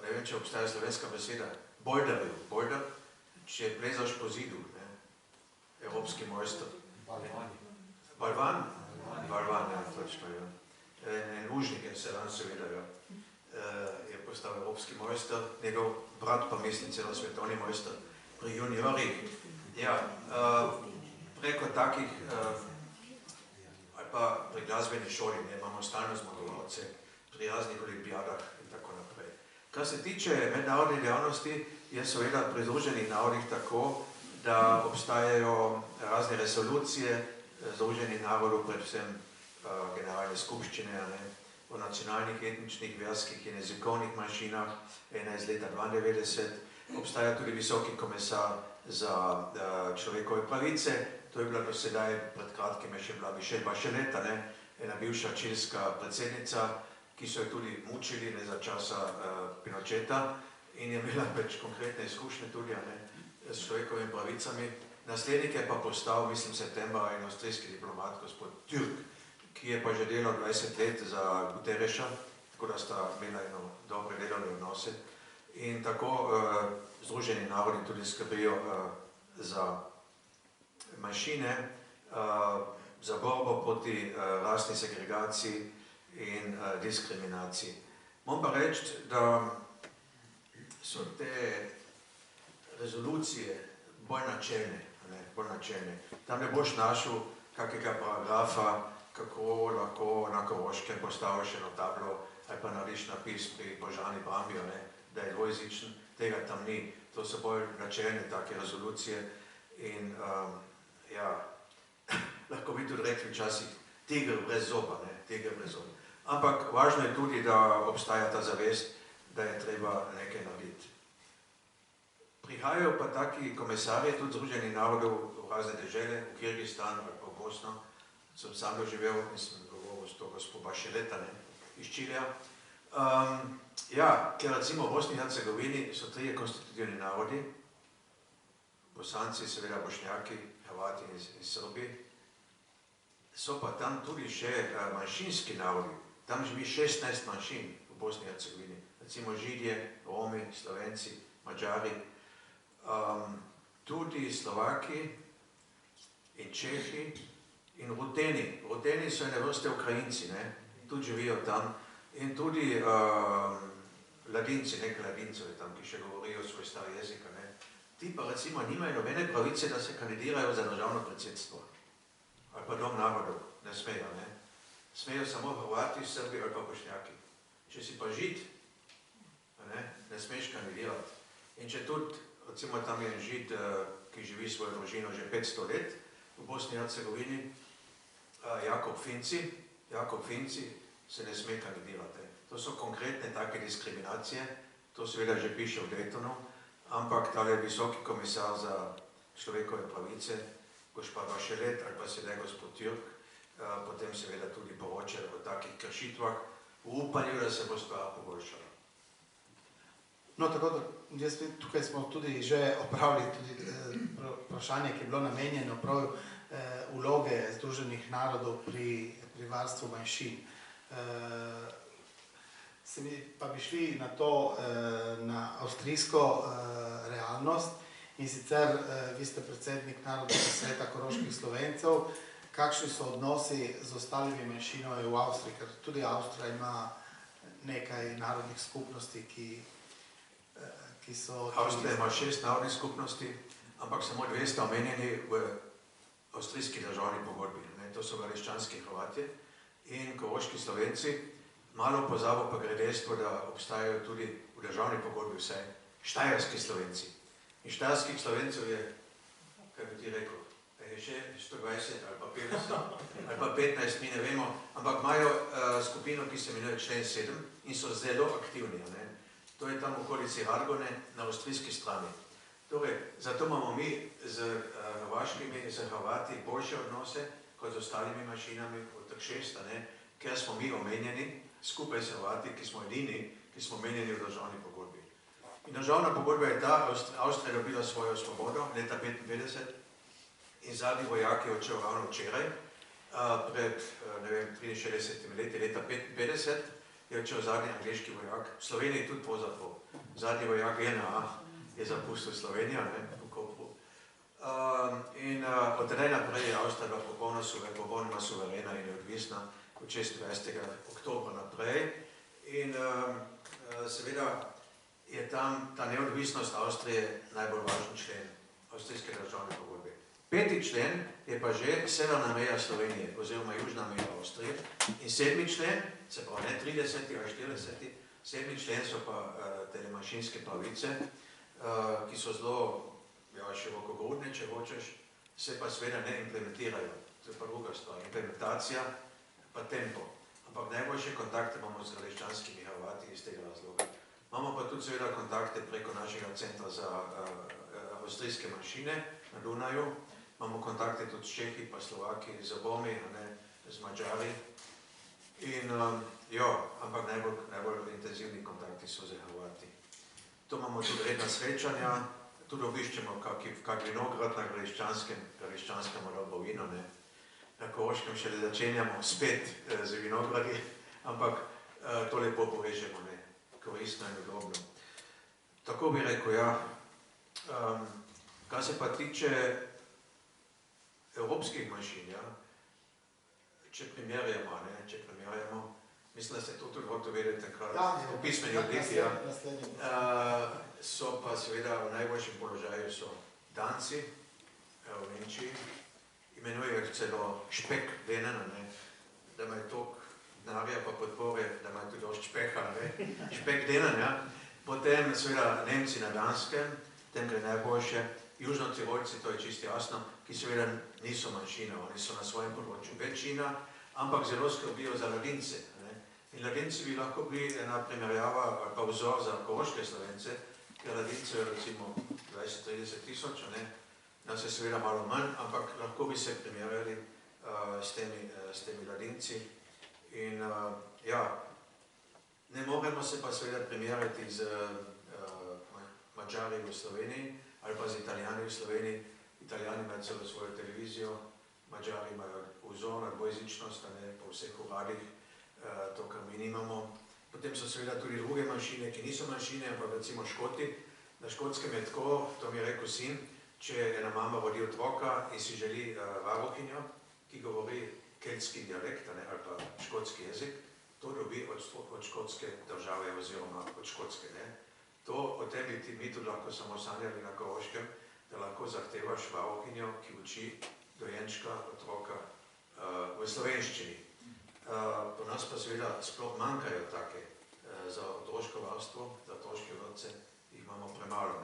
Speaker 7: ne vem, če obstaja slovenska beseda, boulderju, boulder, če plezaš po zidu, evropski mojster. Balvan? Balvan, ja, točno, ja. En užnik je Selan seveda, ja. Je postal evropski mojster, njegov brat pa mislim celo svetovni mojster pri juniorih. Ja, preko takih, ali pa pri glasbeni šoli, imamo stalno zmagovalce pri raznih olimpijadah in tako naprej. Kar se tiče mednarodne dejavnosti, je seveda pri Združenih narodih tako, da obstajajo razne resolucije Združenih narodov, predvsem generalne skupščine, o nacionalnih, etničnih, verskih in jezikovnih manjšinah, ena iz leta 1992. Obstaja tudi visoki komisar za človekove pravice, to je bila do sedaj, pred kratkim je še bila Michelle Bachelet, ena bivša čilska predsednica, ki so jo tudi mučili za časa Pinocheta in je imela več konkretne izkušnje tudi s človekovimi pravicami. Naslednik je pa postal, mislim, septembra en avstrijski diplomat, gospod Türk, ki je pa že delal 20 let za Guterreša, tako da sta imela eno dobre delovne odnose. In tako Združeni narodi tudi skrbijo za manjšine, za borbo proti rasni segregaciji in diskriminaciji. Moram pa reči, da so te rezolucije bolj načelne. Tam ne boš našel kakega paragrafa, kako lahko na Koroškem postaviš eno tablo ali pa narediš napis pri Božani Brambijo, da je dvojezičen, tega tam ni. To so bolj načelne take rezolucije in ja, lahko bi tudi rekli včasih tiger brez zoba, tiger brez zoba. Ampak važno je tudi, da obstaja ta zavest, da je treba nekaj narediti. Prihajajo pa taki komisarji, tudi Združenih narodov v razne dežele, v Kirgistan ali pa v Bosno. Sem sam doživel in sem govoril s to gospod Bachelet iz Čilija. Ja, ker recimo v Bosni in Hercegovini so 3 konstitutivni narodi, Bosanci, seveda Bošnjaki, Hrvati in Srbi, so pa tam tudi še manjšinski narodi. Tam živi 16 manjšin v Bosni in Hercegovini. recimo Židje, Romi, Slovenci, Mađari, tudi Slovaki in Čehi in Ruteni. Ruteni so ene vrste Ukrajinci, ne? Tudi živijo tam. In tudi Ladinci, nekaj Ladincev je tam, ki še govorijo svoj stari jezik. Ti pa recimo nimajo nobene pravice, da se kandidirajo za državno predsedstvo. Ali pa dom narodov. Ne smejo, ne? Smejo samo Hrvati, Srbi ali pa Bošnjaki. Če si pa Žid, ne smeš kandidirati. In če tudi, recimo tam je en Žid, ki živi svojo družino že 500 let v Bosni in Hercegovini, Jakob Finci se ne sme kandidirati. To so konkretne take diskriminacije, to seveda že piše v Daytonu, ampak tale visoki komisar za človekove pravice, gospa Bachelet ali pa sedaj gospod Türk, potem seveda tudi poročajo o takih kršitvah v upanju, da se bo stvar poboljšala.
Speaker 3: No, tako da tukaj smo tudi že opravili tudi vprašanje, ki je bilo namenjeno prav vloge Združenih narodov pri varstvu manjšin. Pa bi šli na to, na avstrijsko realnost in sicer vi ste predsednik Narodnega sveta koroških Slovencev. Kakšni so odnosi z ostalimi manjšinami v Avstriji, ker tudi Avstrija ima nekaj narodnih skupnosti, ki so...
Speaker 7: Avstrija ima 6 narodnih skupnosti, ampak samo 2 sta omenjeni v avstrijski državni pogodbi. To so Gradiščanski Hrvatje in koroški Slovenci. Malo pozabo pa gre dejstvo, da obstajajo tudi v državni pogodbi vsaj štajerski Slovenci. In štajerskih Slovencev je, kaj bi ti rekel, je še 120 ali pa 50 ali pa 15, mi ne vemo, ampak imajo skupino, ki se imenuje člen 7 in so zelo aktivni. To je tam v okolici Hargone na avstrijski strani. Torej, zato imamo mi z Hrvaškimi, z Hrvati boljše odnose kot z ostalimi manjšinami od teh 6, ker smo mi omenjeni skupaj s Hrvati, ki smo edini, ki smo omenjeni v državni pogodbi. In državna pogodba je ta, Avstrija je dobila svojo svobodo leta 1955 in zadnji vojak je odšel ravno včeraj, pred, ne vem, 63 leti, leta 1955 je odšel zadnji angleški vojak, v Sloveniji tudi pravzaprav. Zadnji vojak JNA je zapustil Slovenijo, v Kopru. In od tedaj naprej je Avstrija popolnoma suverena in neodvisna od 26. oktobra naprej. In seveda je tam ta neodvisnost Avstrije najbolj važen člen avstrijske državne pogodbe. 5. člen je pa že severna meja Slovenije oziroma južna meja Avstrije in 7. člen, se pravi ne 30. ali 40. 7. člen so pa te manjšinske pravice, ki so zelo širokogrudne, če hočeš, se pa seveda ne implementirajo. To je pa druga stvar. Implementacija pa tempo. Ampak najboljše kontakte imamo z gradiščanskimi Hrvati iz tega razloga. Imamo pa tudi seveda kontakte preko našega centra za avstrijske manjšine na Dunaju. Imamo kontakte tudi s Čehi, pa Slovaki, z Romi, z Mađari. In ampak najbolj intenzivni kontakti so z Hrvati. To imamo tudi redna srečanja, tudi obiščemo kak vinograd na gradiščanskem dobro vino. Na Koroškem še ne začenjamo spet z vinogradi, ampak to lepo povežemo, koristno in udobno. Tako bi rekel, ja. Kar se pa tiče evropskih manjšin, če primerjamo, mislim, da ste to tudi hotel vedeti takrat, v pismeni obliki, so pa seveda v najboljšem položaju so Danci v Nemčiji, imenujejo celo špek denen, da imajo toliko denarja pa podpore, da imajo tudi dosti špeha, špek denen, Potem seveda Nemci na Danskem, tem gre najboljše, Južno-Tirolci, to je čisto jasno, ki seveda niso manjšina, oni so na svojem področju večina, ampak zelo skrbijo za Ladince. In Ladinci bi lahko bili ena primerjava ali pa vzor za koroške Slovence, ker Ladince je recimo 20-30 tisoč, nas je seveda malo manj, ampak lahko bi se primerjali s temi Ladinci. In ne moremo se pa seveda primerjati z Mađari v Sloveniji ali pa z Italijani v Sloveniji. Italijani imajo celo svojo televizijo, Mađari imajo vzor na dvojezičnost, po vseh uradih, to, kar mi nimamo. Potem so seveda tudi druge manjšine, ki niso manjšine, ampak recimo Škoti. Na Škotskem je tako, to mi je rekel sin, če ena mama vodi otroka in si želi varuhinjo, ki govori keltski dialekt ali pa škotski jezik, to dobi od škotske države oziroma od Škotske. To o tebi mi tudi lahko samo sanjali na Koroškem, da lahko zahtevaš varuhinjo, ki uči dojenčka, otroka v slovenščini. Po nas pa seveda sploh manjkajo take za otroško varstvo, za otroške vrtce, jih imamo premalo.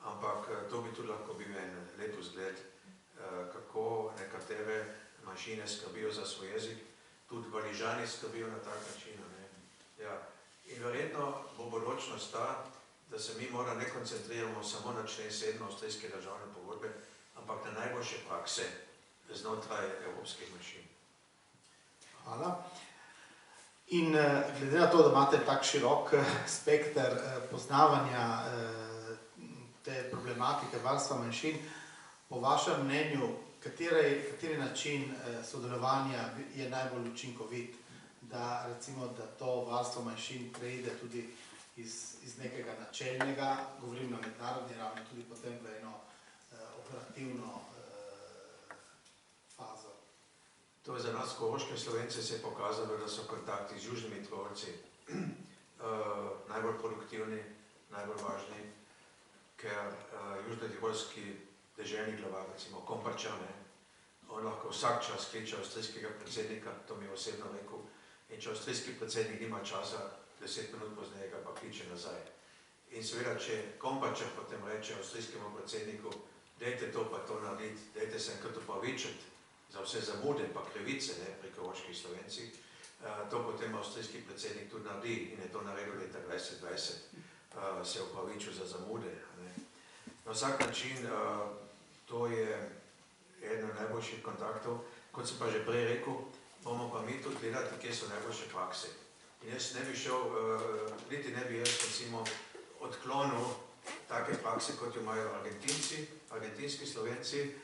Speaker 7: Ampak to bi tudi lahko bil en lep vzgled, kako nekatere manjšine skrbijo za svoj jezik, tudi Valižani skrbijo na tak način. In verjetno bo bodočnost ta, da se mi mora ne koncentriramo samo na člen 7 avstrijske državne pogodbe, ampak na najboljše prakse znotraj evropskih manjšin.
Speaker 3: Hvala. In glede na to, da imate tak širok spekter poznavanja te problematike varstva manjšin, po vašem mnenju, kateri način sodelovanja je najbolj učinkovit, da recimo, da to varstvo manjšin preide tudi iz nekega načelnega, govorim na mednarodni ravni, tudi potem v eno operativno fazo?
Speaker 7: To je za nas, koroške Slovence, se je pokazalo, da so kontakti z južnimi Trovci najbolj produktivni, najbolj važni, ker južno-tirolski deželni glavar, recimo Komparčan, on lahko vsak čas kliče avstrijskega predsednika, to mi je osebno rekel, in če avstrijski predsednik nima časa, 10 minut pozneje ga pa kliče nazaj. In seveda, če Komparčan potem reče avstrijskemu predsedniku, dajte to pa to narediti, dajte se enkrat opravičiti za vse zamude pa krivice pri koroških Slovencih, to potem avstrijski predsednik tudi naredi in je to naredil leta 2020, se opravičil za zamude. Na vsak način to je eden najboljših kontaktov. Kot sem pa že prej rekel, bomo pa mi tudi gledati, kje so najboljše prakse. In jaz ne bi šel, niti ne bi jaz recimo odklonil take prakse, kot jo imajo Argentinci, argentinski Slovenci,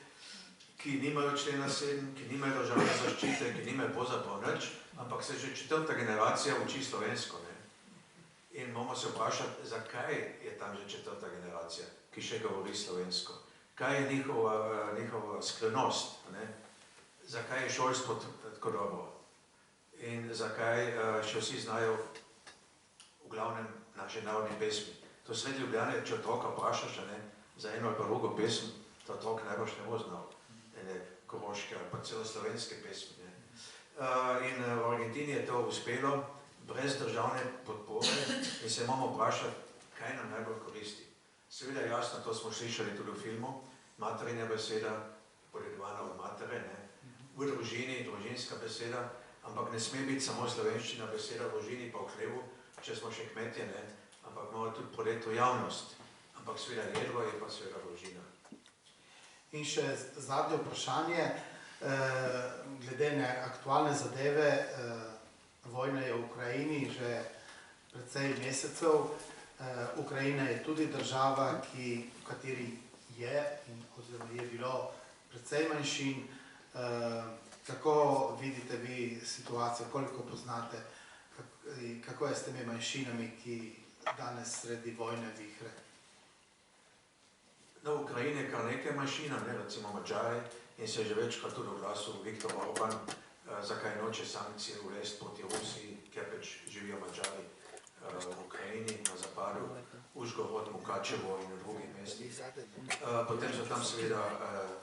Speaker 7: ki nimajo člena 7, ki nimajo državne zaščite, ki nimajo pozaprav nič, ampak se že 4. generacija uči slovensko. In moramo se vprašati, zakaj je tam že 4. generacija, ki še govori slovensko. Kaj je njihova skrivnost, zakaj je šolstvo tako dobro in zakaj še vsi znajo v glavnem naše narodne pesmi. To sredi Ljubljane, če otroka vprašaš za eno ali pa drugo pesem, ta otrok najbolj ne bo znal, koroške ali pa celo slovenske pesmi. In v Argentini je to uspelo brez državne podpore in se moramo vprašati, kaj nam najbolj koristi. Seveda je jasno, to smo slišali tudi v filmu, materina beseda, podedovana od matere, v družini, družinska beseda, ampak ne sme biti samo slovenščina beseda v družini pa v hlevu, če smo še kmetje, ampak mora tudi prodeti v javnost. Ampak seveda jedro je pa seveda družina.
Speaker 3: In še zadnje vprašanje, glede na aktualne zadeve, vojna je v Ukrajini že precej mesecev. Ukrajina je tudi država, v kateri je oziroma je bilo precej manjšin. Kako vidite vi situacijo, koliko poznate, kako je s temi manjšinami, ki danes sredi vojne vihre?
Speaker 7: Na Ukrajini je kar nekaj manjšina, recimo Mačari, in se je že večkrat tudi oglasil Viktor Orban, zakaj noče sankcije uvesti proti Rusiji, ker pač živijo Mačari v Ukrajini, na zapadu, Užgorod, Mukačevo in v drugih mestih. Potem so tam seveda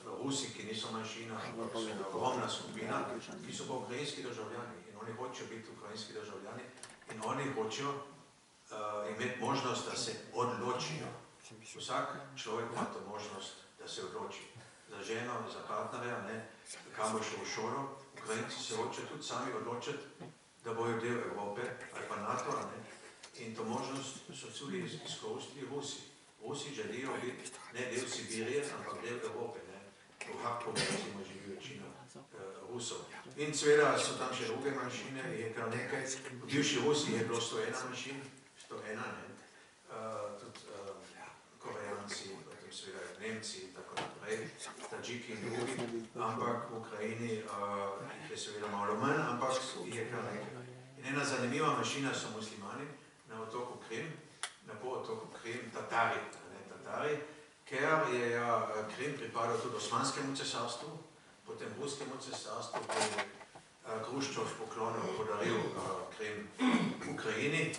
Speaker 7: Rusi, ki niso manjšina, ampak so ogromna skupina, ki so pa ukrajinski državljani in oni hočejo biti ukrajinski državljani in oni hočejo imeti možnost, da se odločijo. Vsak človek ima to možnost, da se odloči. Za ženo, za partnerja, kam bo šel v šolo. Ukrajinci se hočejo tudi sami odločiti, da bojo del Evrope ali pa NATO, in to možnost so tudi izkoristili Rusi. Rusi želijo biti ne del Sibirije, ampak del Evrope. V Harkovu recimo živi večina Rusov. In seveda so tam še druge manjšine, je kar nekaj. V bivši Rusiji je bilo 101 manjšin, 101, tudi Korejanci, potem seveda Nemci in tako naprej, Tadžiki in drugi, ampak v Ukrajini jih je seveda malo manj, ampak je kar nekaj. In ena zanimiva manjšina so muslimani na otoku Krim, na polotoku Krim, Tatari, ker je Krim pripadal tudi Osmanskemu cesarstvu, potem Ruskemu cesarstvu, ko je Hruščov poklonil, podaril Krim Ukrajini,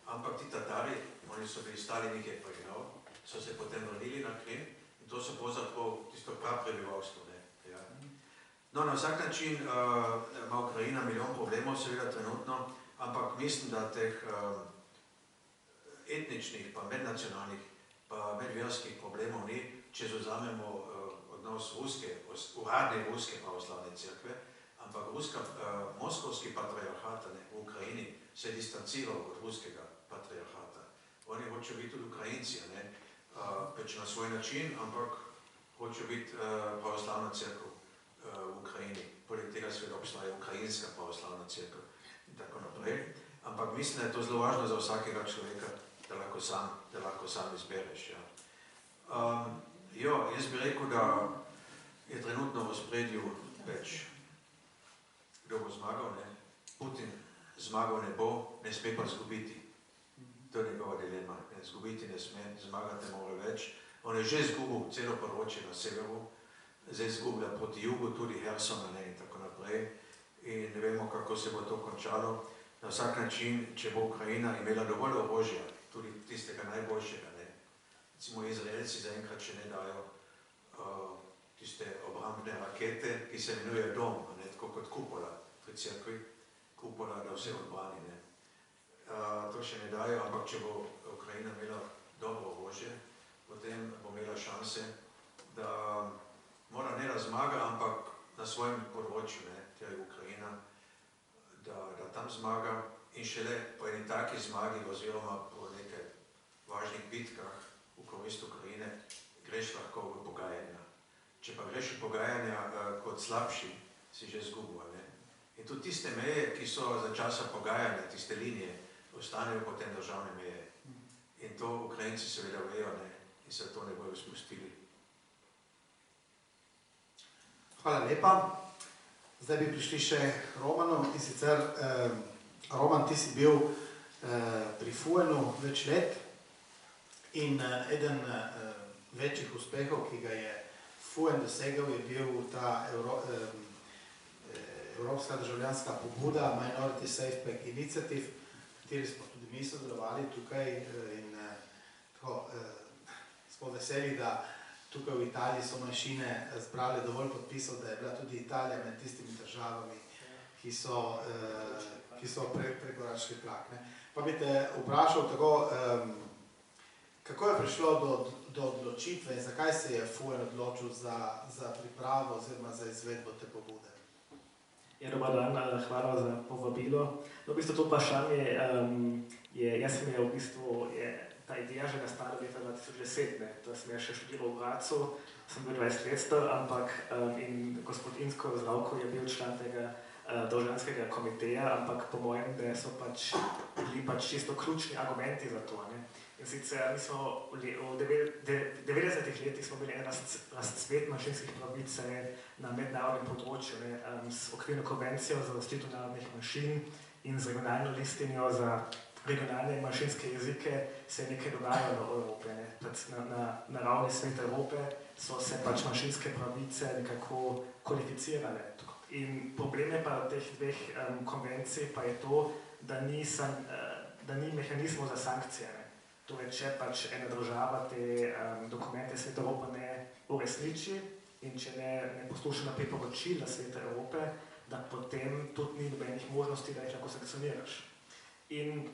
Speaker 7: ampak ti Tatari, oni so bili Stalinih je pregnal, so se potem vrnili na Krim in to so pravzaprav tisto praprebivalstvo. No, na vsak način ima Ukrajina milijon problemov, seveda trenutno, ampak mislim, da teh etničnih, pa mednacionalnih, pa medverskih problemov ni, če zavzamemo odnos uradne ruske pravoslavne cerkve, ampak moskovski patriarhat v Ukrajini se je distanciral od ruskega patriarhata. Oni hočejo biti tudi Ukrajinci, pač na svoj način, ampak hočejo biti pravoslavna cerkev v Ukrajini. Poleg tega seveda obstaja Ukrajinska pravoslavna cerkev in tako naprej. Ampak mislim, da je to zelo važno za vsakega človeka, da lahko sam izbereš. Jaz bi rekel, da je trenutno v ospredju več. Kdo bo zmagal? Putin zmagal ne bo, ne sme pa zgubiti. To je njegova dilema. Zgubiti ne sme, zmagati ne more več. On je že zgubil celo področje na severu, zdaj zgublja proti jugu, tudi Hersona in tako naprej. In ne vemo, kako se bo to končalo. Na vsak način, če bo Ukrajina imela dovolj orožja, tudi tistega najboljšega, recimo Izraelci zaenkrat še ne dajo tiste obrambne rakete, ki se imenuje dom, tako kot kupola pri cerkvi, kupola, da vse odbrani. To še ne dajo, ampak če bo Ukrajina imela dobro orožje, potem bo imela šanse, da mora ne da zmaga, ampak na svojem področju, tja je Ukrajina, da tam zmaga in šele po eni taki zmagi oziroma po nekaj važnih bitkah v korist Ukrajine greš lahko v pogajanja. Če pa greš v pogajanja kot slabši, si že zgubil. In tudi tiste meje, ki so za časa pogajanja, tiste linije, ostanejo potem državne meje. In to Ukrajinci seveda vejo in se to ne bojo spustili.
Speaker 3: Hvala lepa. Zdaj bi prišli še k Romanu in sicer Roman, ti si bil pri FUEN-u več let in eden večjih uspehov, ki ga je FUEN dosegel, je bil ta Evropska državljanska pobuda Minority Safe Pack Initiative, v kateri smo tudi mi sodelovali tukaj in smo veseli, da tukaj v Italiji so manjšine zbrali dovolj podpisov, da je bila tudi Italija med tistimi državami, ki so prekoračili prag. Pa bi te vprašal tako, kako je prišlo do odločitve in zakaj se je FUEN odločil za pripravo oziroma za izvedbo te pobude?
Speaker 8: Dobar dan, hvala za povabilo. V bistvu to vprašanje jaz sem v bistvu ta ideja že nastala leta 2010, to sem še študiral v Gracu, sem bil 20 let star, ampak in gospod Insko Zdravko je bil član tega državljanskega komiteja, ampak po mojem, da so bili čisto ključni argumenti za to. In sicer mi smo v 90-ih letih smo bili en razcvet manjšinskih pravic na mednarodnem področju s okvirno konvencijo za zaščito narodnih manjšin in z regionalno listinjo za regionalne manjšinske jezike se je nekaj dogajalo v Evropi. Na ravni Sveta Evrope so se manjšinske pravice nekako kvalificirale. In problem je pa teh dveh konvencij pa je to, da ni mehanizmov za sankcije. Torej, če ena država te dokumente Sveta Evrope ne uresniči in če ne posluša na priporočila Sveta Evrope, da potem tudi ni nobenih možnosti, da jih lahko sankcioniraš. In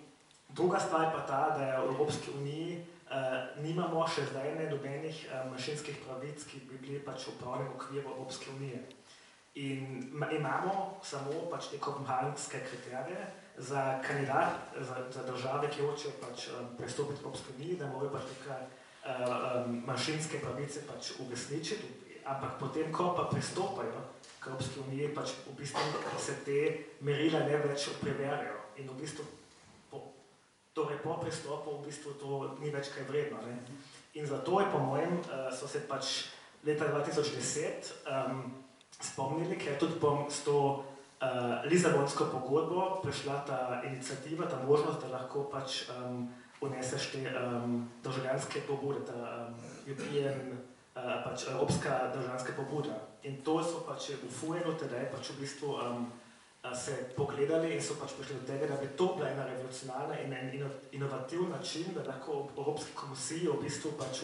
Speaker 8: druga stvar pa ta, da v Evropski uniji nimamo še zdaj nobenih manjšinskih pravic, ki bi bili v pravnem okviru Evropske unije. In imamo samo te kopenhagenske kriterije za kandidat, za države, ki hočejo pristopiti v Evropsko unijo, da morajo neke manjšinske pravice uresničiti, ampak potem, ko pa pristopajo k Evropski uniji, v bistvu se te merila ne več preverjajo. In v bistvu torej po pristopu v bistvu to ni več kaj vredno. In zato je po mojem so se leta 2010 spomnili, ker tudi s to Lizbonsko pogodbo prišla ta iniciativa, ta možnost, da lahko pač uneseš te državljanske pobude, ta European, pač evropska državljanska pobuda. In to so pač v FUEN-u tedaj pač v bistvu se pogledali in so pač prišli do tega, da bi to bila ena revolucionarna in en inovativ način, da lahko v Evropski komisiji v bistvu pač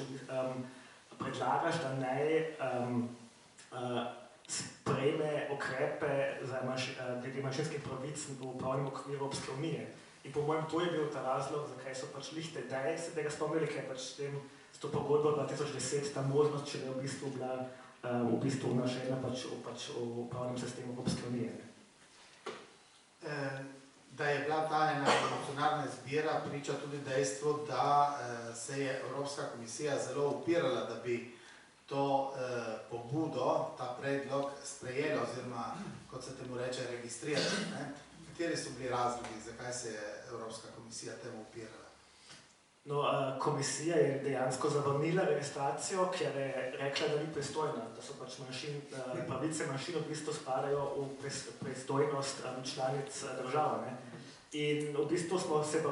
Speaker 8: predlagaš, da naj sprejme ukrepe glede manjšinskih pravic v pravnem okviru Evropske unije. In po mojem to je bil ta razlog, zakaj so pač lih tedaj se tega spomnili, ker je pač s to pogodbo 2010 ta možnost, če je v bistvu bila v bistvu vnašena pač v pravnem sistemu Evropske unije.
Speaker 3: Da je bila ta ena revolucionarna izbira, priča tudi dejstvo, da se je Evropska komisija zelo upirala, da bi to pobudo, ta predlog sprejela oziroma, kot se temu reče, registrirala. Kateri so bili razlogi, zakaj se je Evropska komisija temu upirala?
Speaker 8: No, komisija je dejansko zavrnila registracijo, ker je rekla, da ni pristojna, da so pač pravice manjšin v bistvu spadajo v pristojnost članic države. In v bistvu smo se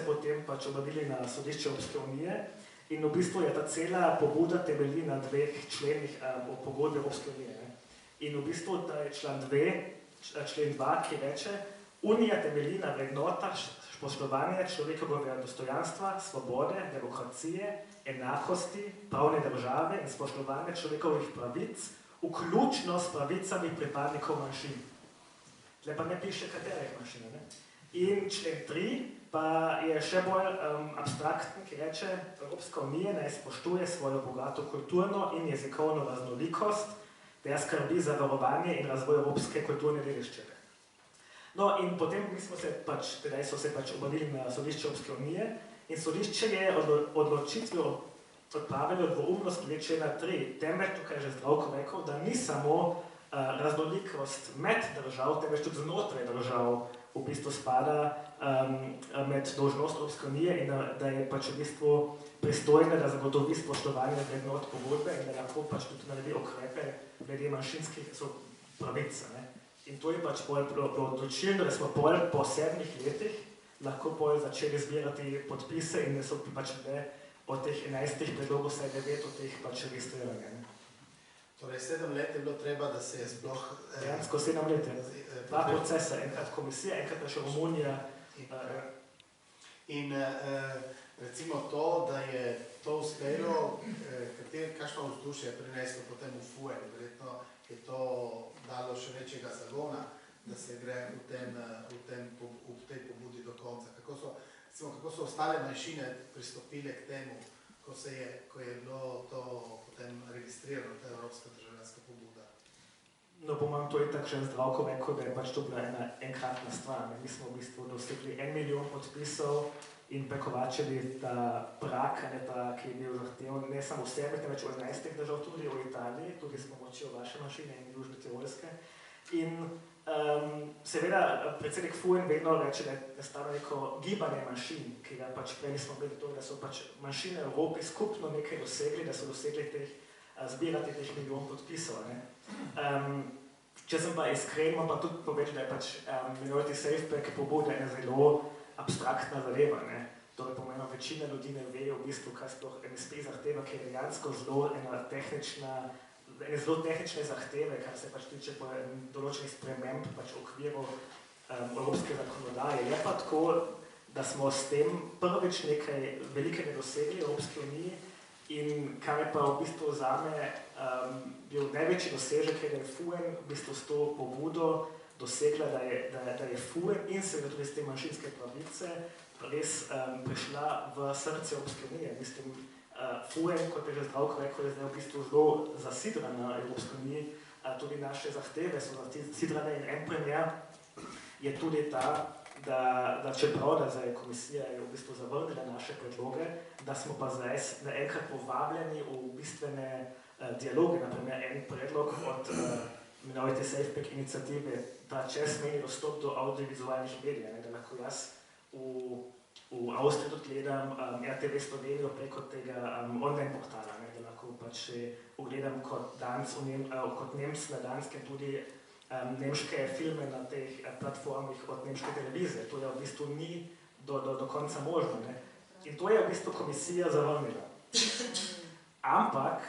Speaker 8: potem pač obavili na sodišče Evropske unije in v bistvu je ta cela pobuda temelji na 2 členih o pogodbi Evropske unije. In v bistvu ta je člen 2, ki reče, Unija temelji na vrednotah spoštovanja človekovega dostojanstva, svobode, demokracije, enakosti, pravne države in spoštovanja človekovih pravic, vključno s pravicami pripadnikov manjšin. Tle pa ne piše, katerih manjšin. In člen 3 pa je še bolj abstraktni, ki reče, Evropska unija naj spoštuje svojo bogato kulturno in jezikovno raznolikost, ter skrbi za varovanje in razvoj evropske kulturne dediščine. No in potem tedaj so se obavili na sodišče Evropske unije in sodišče je odločitvijo odpravilo dvoumnost glede člena 3, temveč tukaj je že Zdravko rekel, da ni samo raznolikost med držav, temveč tudi znotraj držav v bistvu spada med dolžnost Evropske unije in da je pač v bistvu pristojna, da zagotovi spoštovanje vrednot pogodbe in da lahko pač tudi naredi ukrepe glede manjšinskih pravic. In to je pač odločilno, da smo po 7 letih lahko začeli zbirati podpise in da so pač od teh 11 predlogov vsaj 9 od teh pač registrirali.
Speaker 3: Torej 7 let je bilo treba, da se je sploh...
Speaker 8: Dejansko 7 let. 2 procesa, enkrat komisija, enkrat pa še Romunija.
Speaker 3: In recimo to, da je to uspelo, kakšno vzdušje je prineslo potem v FUEN, verjetno je to dalo še večjega zagona, da se gre v tej pobudi do konca. Kako so ostale manjšine pristopile k temu, ko je bilo to potem registrirano, ta Evropska državljanska pobuda?
Speaker 8: No, po mojem, to je tako še Zdravko rekel, da je pač to bila ena enkratna stvar. Mi smo v bistvu dosegli 1 milijon podpisov in prekovačili ta prak, ki je bil zahteven ne samo v sebi, temveč v 11 držav, tudi v Italiji, tudi s pomočjo vaše manjšine in Južne Tirolske. In seveda predsednik FUEN vedno reče, da je nastalo neko gibanje manjšin, ki ga pač prej nismo bili to, da so pač manjšine v Evropi skupno nekaj dosegli, da so dosegli zbirati teh milijon podpisov. Če sem pa iskren, pa tudi povedal, da je pač Minority SafePack pobuda ena zelo abstraktna zadeva. Torej pomeni, večina ljudi ne ve v bistvu, kaj sploh MSP zahteva, ker je dejansko zelo zelo tehnične zahteve, kar se pač tiče določenih sprememb pač v okviru evropske zakonodaje. Je pa tako, da smo s tem prvič nekaj velikega dosegli v Evropski uniji in kar je pa v bistvu zame bil največji dosežek, ker je FUEN v bistvu s to pobudo dosegla, da je FUEN in seveda tudi s te manjšinske pravice res prišla v srce Evropske unije. Mislim, FUEN, kot je že Zdravko rekel, je zdaj v bistvu zelo zasidrana na Evropske uniji, tudi naše zahteve so zasidrane in en primer je tudi ta, da čeprav, da zdaj komisija je v bistvu zavrnila naše predloge, da smo pa zdaj naenkrat povabljeni v bistvene dialoge, naprimer en predlog od Minority SafePack iniciative, ta čezmejni dostop do audiovizualnih medijev, da lahko jaz v Avstriji tudi gledam RTV Slovenijo preko tega online portala, da lahko pač ogledam kot Nemc na Danskem tudi nemške filme na teh platformih od nemške televizije. To je v bistvu ni do konca možno. Ne? In to je v bistvu komisija zavrnila. Ampak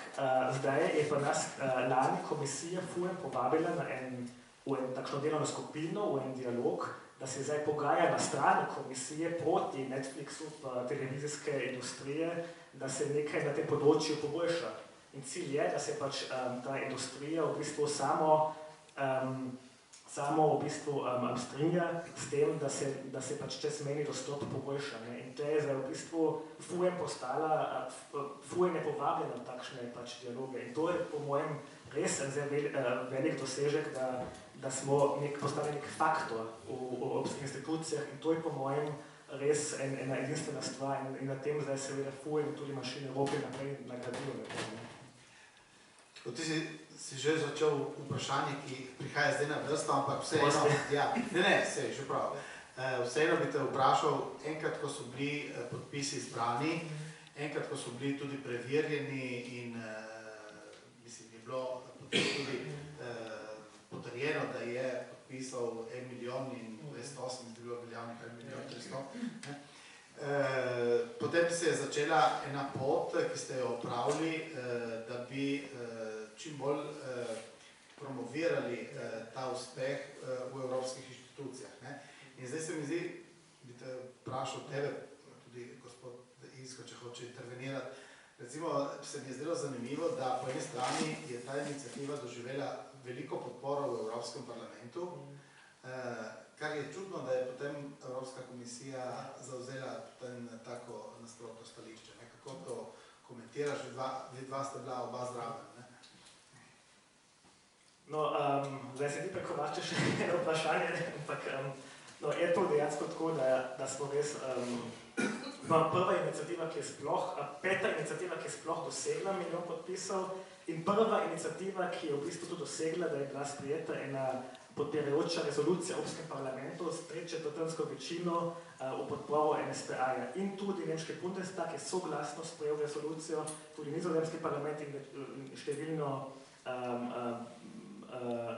Speaker 8: zdaj je pa nas lani komisija FUEM povabila v en takšno delovno skupino, v en dialog, da se zdaj pogaja na strani komisije proti Netflixu pa televizijske industrije, da se nekaj na tem področju poboljša. In cilj je, da se pač ta industrija v bistvu samo v bistvu strinja s tem, da se pač čezmejni dostop poboljša. Ne? In to je zdaj v bistvu FUEM je povabljen na takšne pač dialoge. In to je po mojem res velik dosežek, da smo postali nek faktor v evropskih institucijah in to je po mojem res ena edinstvena stvar in na tem zdaj seveda FUEM tudi Manjšine Evrope naprej nagradijo.
Speaker 3: Ti si že začel vprašanje, ki prihaja zdaj na vrsto, ampak vseeno, že prav. Vseeno bi te vprašal, enkrat, ko so bili podpisi zbrani, enkrat, ko so bili tudi preverjeni in mislim, je bilo tudi potrjeno, da je podpisal 1 milijon in 208 je bilo veljavnih 1 milijon 300. Potem se je začela ena pot, ki ste jo opravili, da bi čim bolj promovirali ta uspeh v evropskih inštitucijah. In zdaj se mi zdi, bi te vprašal tebe, tudi gospod Isko, če hoče intervenirati, recimo se mi je zdelo zanimivo, da po eni strani je ta iniciativa doživela veliko podporo v Evropskem parlamentu, kar je čudno, da je potem Evropska komisija zavzela tako nasprotno stališče. Kako to komentiraš? Vi dva ste bila oba zraven.
Speaker 8: No, zdaj se ti prekovače še eno vprašanje, ampak je to dejansko tako, da smo res prva iniciativa, ki je sploh, peta iniciativa, ki je sploh dosegla 1 milijon podpisov in prva iniciativa, ki je v bistvu tudi dosegla, da je bila sprijeta ena podpirajoča rezolucija v Evropskem parlamentu s 3/4 večino v podporo NSPA-ja. In tudi nemški Bundestag je soglasno sprejel rezolucijo, tudi nizozemski parlament in številno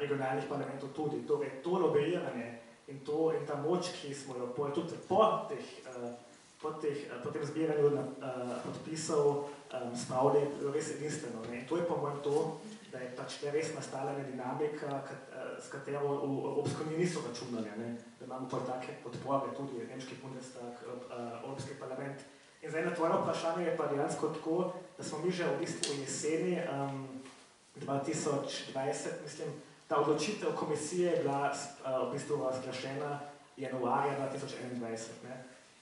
Speaker 8: regionalnih parlamentov tudi. Torej, to lobiranje in ta moč, ki smo jo tudi po tem zbiranju podpisov spravili, je res edinstveno. In to je po mojem to, da je pač res nastala dinamika, s katero v Evropsko uniji niso računali, da imamo pa take podpore, tudi nemški Bundestag, Evropski parlament. In zdaj na tvoje vprašanje je pa dejansko tako, da smo mi že v bistvu v jeseni 2020, mislim, ta odločitev komisije je bila v bistvu razglašena januarja 2021.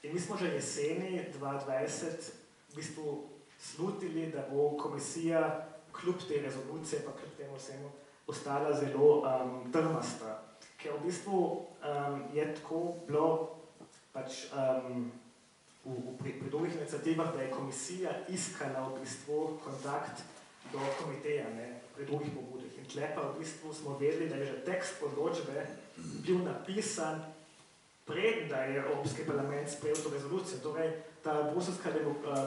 Speaker 8: In mi smo že jeseni 2020 v bistvu slutili, da bo komisija kljub te rezolucije, pa kljub temu vsemu, ostala zelo trmasta. Ker v bistvu je tako bilo pač pri drugih iniciativah, da je komisija iskala v bistvu kontakt do komiteja pri drugih pobudih. In tle pa v bistvu smo vedeli, da je že tekst odločbe bil napisan preden, da je Evropski parlament sprejel to rezolucijo. Torej, ta bruselska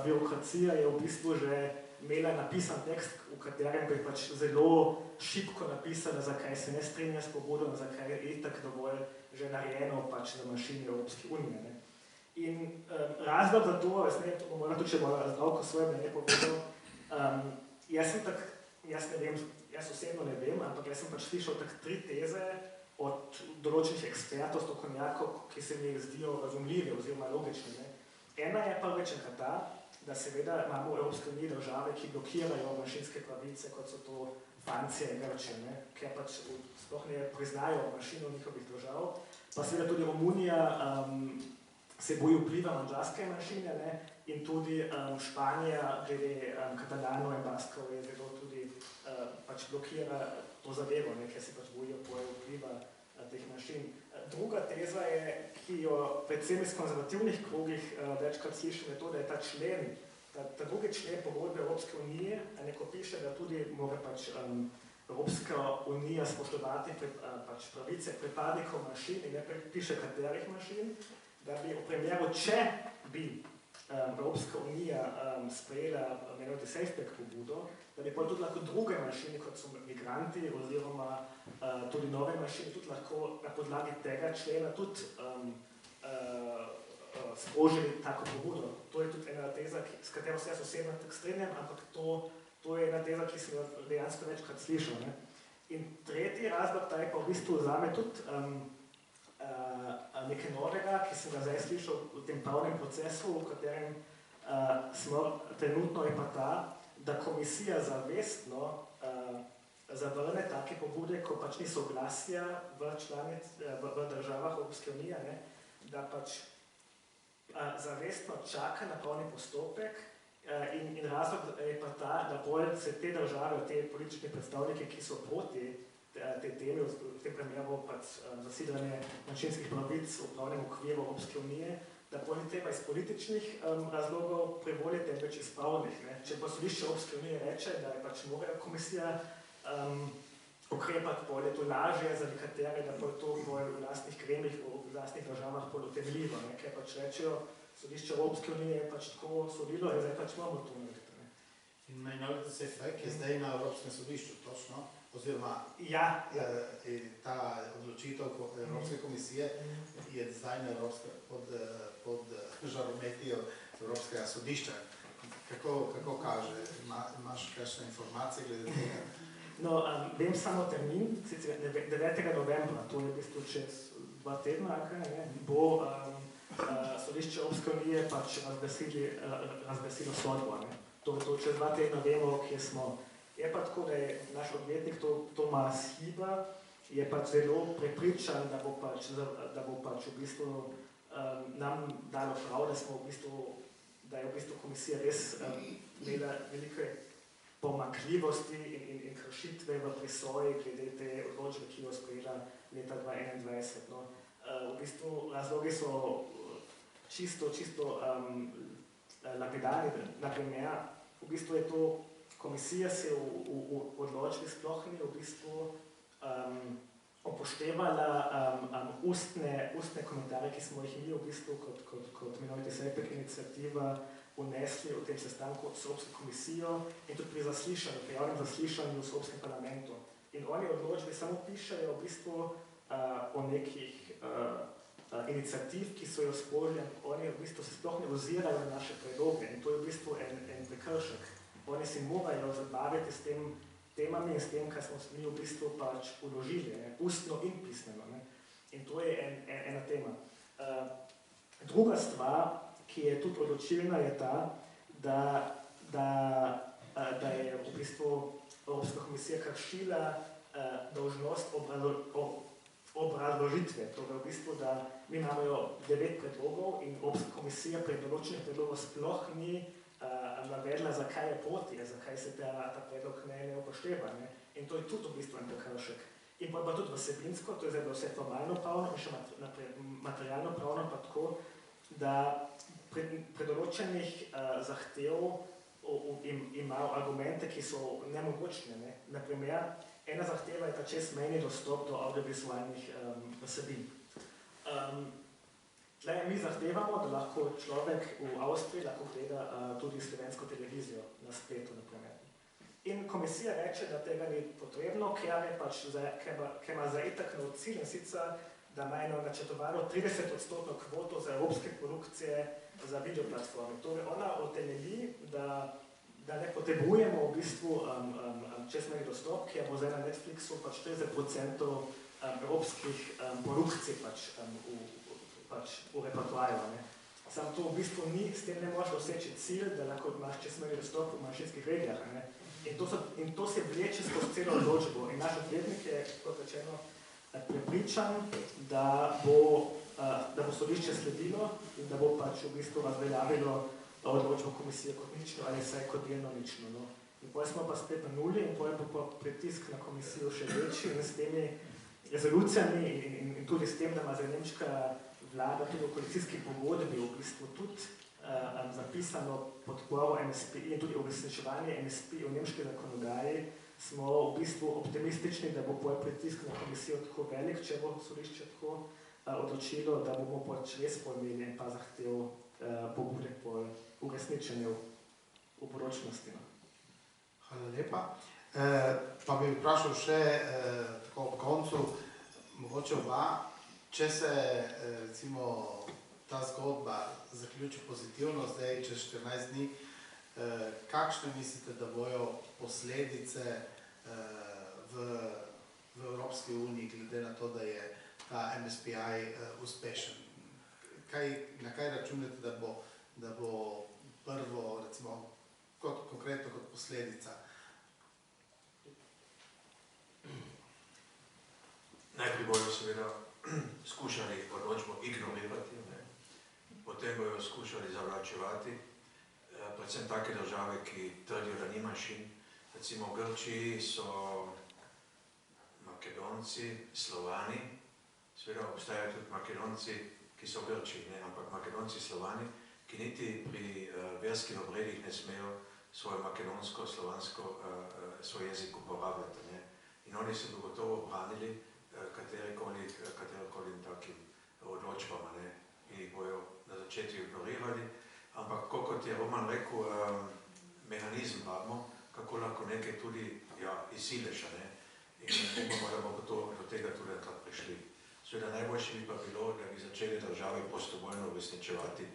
Speaker 8: birokracija je v bistvu že imela napisan tekst, v katerem bi pač zelo šibko napisala, zakaj se ne strinja s pobudom, zakaj je itak dovolj že narejeno pač na Manjšini Evropske unije. In razlog za to, to moram tudi še malo razpravko svoje mnenje povedal, jaz osebno ne vem, ampak jaz sem pač slišal tak 3 teze od določenih ekspertov, strokovnjakov, ki se mi zdijo razumljive oziroma logične. Ena je prvič ta, da seveda imamo v Evropski uniji države, ki blokirajo manjšinske pravice, kot so to Francija in Grčija, ker pač sploh ne priznajo manjšino njihovih držav. Pa seveda tudi Romunija se boji vpliva madžarske manjšine in tudi Španija, glede Katalanov in Baskov, je zelo tudi pač blokira to zadevo, ker se pač bojijo vpliva teh manjšin. Druga teza je, ki jo predvsem iz konzervativnih krogih večkrat slišim, je to, da je ta člen, ta drugi člen pogodbe Evropske unije, neko piše, da tudi mora pač Evropska unija spoštovati pač pravice pripadnikov manjšin in ne piše katerih manjšin, da bi v primeru, če bi Evropska unija sprejela imenovati SafePack pobudo, da bi tudi lahko druge manjšine, kot so migranti oziroma tudi nove manjšine, tudi lahko na podlagi tega člena tudi sprožili tako pobudo. To je tudi ena teza, s katero se jaz osebno tako strinjam, ampak to je ena teza, ki sem jo dejansko večkrat slišal. Ne? In tretji razlog, ta je pa v bistvu zame tudi nekaj novega, ki sem ga zdaj slišal v tem pravnem procesu, v katerem smo trenutno, je pa ta, da komisija zavestno zavrne take pobude, ko pač ni soglasja v državah Evropske unije, ne, da pač zavestno čaka na pravni postopek in razlog je pa ta, da bolj se te države, te politične predstavnike, ki so proti te teme, v tem primeru pač zasidanje manjšinskih pravic v pravnem okviru Evropske unije, da bolj ni treba iz političnih razlogov privoliti, temveč iz pravnih. Če pa sodišče Evropske unije reče, da je pač mora komisija ukrepati bolj, je to lažje za nekatere, da bolj to bolj v lastnih gremih, v lastnih državah bolj utemeljivo, ker pač rečejo, sodišče Evropske unije je pač tako sodilo, zdaj pač imamo to narediti.
Speaker 3: In Minority SafePack je zdaj na Evropskem sodišču, točno? Oziroma ta odločitev Evropske komisije je zdaj pod žarometijo Evropskega sodišča. Kako kaže? Imaš kakšne informacije glede tega?
Speaker 8: No, vem samo termin, 9. novembra, to je v bistvu čez 2 tedna, bo sodišče Evropske unije pač razglasilo sodbo. To čez 2 tedna vemo, kje smo. Je pa tako, da je naš odvetnik Tomas Hiba je pač zelo prepričan, da bo pač v bistvu nam dalo prav, da je v bistvu komisija res imela velike pomanjkljivosti in kršitve v presoji glede te odločbe, ki jo sprejela leta 2021. No. V bistvu razlogi so čisto lapidarni. Naprimer, v bistvu je to komisija se v odločbi sploh ni v bistvu upoštevala ustne komentarje, ki smo jih mi v bistvu kot Minority SafePack iniciativa unesli v tem sestanku s Evropsko komisijo in tudi pri javnem zaslišanju v Evropskem parlamentu. In oni odločbi samo pišejo v bistvu o nekih iniciativ, ki so jo sprožili, oni v bistvu se sploh ne ozirajo na naše predloge in to je v bistvu en prekršek. Oni si morajo zabaviti s tem temami in s tem, kar smo mi v bistvu pač vložili, ustno in pismeno. In to je ena tema. Druga stvar, ki je tudi odločilna, je ta, da je v bistvu Evropska komisija kršila dolžnost obrazložitve. Torej v bistvu, da mi imamo 9 predlogov in Evropska komisija pri določenih predlogov sploh ni navedla, zakaj je proti, zakaj se ta predlog ne upošteva. In to je tudi v bistvu en prekršek. In pa tudi vsebinsko, to je zdaj vse formalno pravno in še materialno pravno pa tako, da pri določenih zahtev imajo argumente, ki so nemogočne. Naprimer, ena zahteva je ta čezmejni dostop do audiovizualnih vsebin. Tlej mi zahtevamo, da lahko človek v Avstriji lahko gleda tudi slovensko televizijo na spletu, naprimer. In komisija reče, da tega ni potrebno, ker ima za itak nov cilj in sicer, da ima eno načrtovano 30% kvoto za evropske produkcije za videoplatforme. Torej ona utemelji, da ne potrebujemo v bistvu čezmejni dostop, ker bo zdaj na Netflixu pač 30% evropskih produkcij v repertoarju. Samo to v bistvu ni, s tem ne moreš doseči cilj, da lahko imaš čezmejni dostop v manjšinskih regijah. In to se vleče skozi celo odločbo. In naš odvetnik je, kot rečeno, prepričan, da bo sodišče sledilo in da bo pač v bistvu razveljavilo odločbo komisije kot nično ali vsaj kot delno nično. In potem smo pa spet na nuli in potem bo pa pritisk na komisijo še večji in s temi rezolucijami in tudi s tem, da ima zdaj nemška vlada tudi v koalicijski pogodbi v bistvu tudi zapisano podporo MSP in tudi uresničevanje MSP v nemški zakonodaji, smo v bistvu optimistični, da bo pritisk na komisijo tako velik, če bo sodišče tako odločilo, da bomo pač res imeli en pa zahtev pobude po uresničenju v poročnosti.
Speaker 3: Hvala lepa. Pa bi vprašal še tako ob koncu, mogoče oba, če se recimo ta zgodba zaključi pozitivno, zdaj čez 14 dni, kakšne mislite, da bojo posledice v Evropski uniji, glede na to, da je ta MSPI uspešen? Na kaj računate, da bo prvo, recimo, konkretno kot posledica?
Speaker 7: Najprej bojo seveda skušali odločbo ignorirati, potem bojo skušali zavlačevati, predvsem take države, ki trdijo, da ni manjšin. Recimo v Grčiji so Makedonci, Slovani, seveda obstajajo tudi Makedonci, ki so v Grčiji, ampak Makedonci, Slovani, ki niti pri verskih obredih ne smejo svoje makedonsko, slovansko, svoj jezik uporabljati. In oni so gotovo branili katerikoli takim odločbama in jih bojo na začetku ignorirali. Ampak, kot je Roman rekel, mehanizem imamo, kako lahko nekaj tudi izsileš. In upamo, da bomo do tega tudi enkrat prišli. Seveda najboljše bi pa bilo, da bi začeli države prostovoljno uresničevati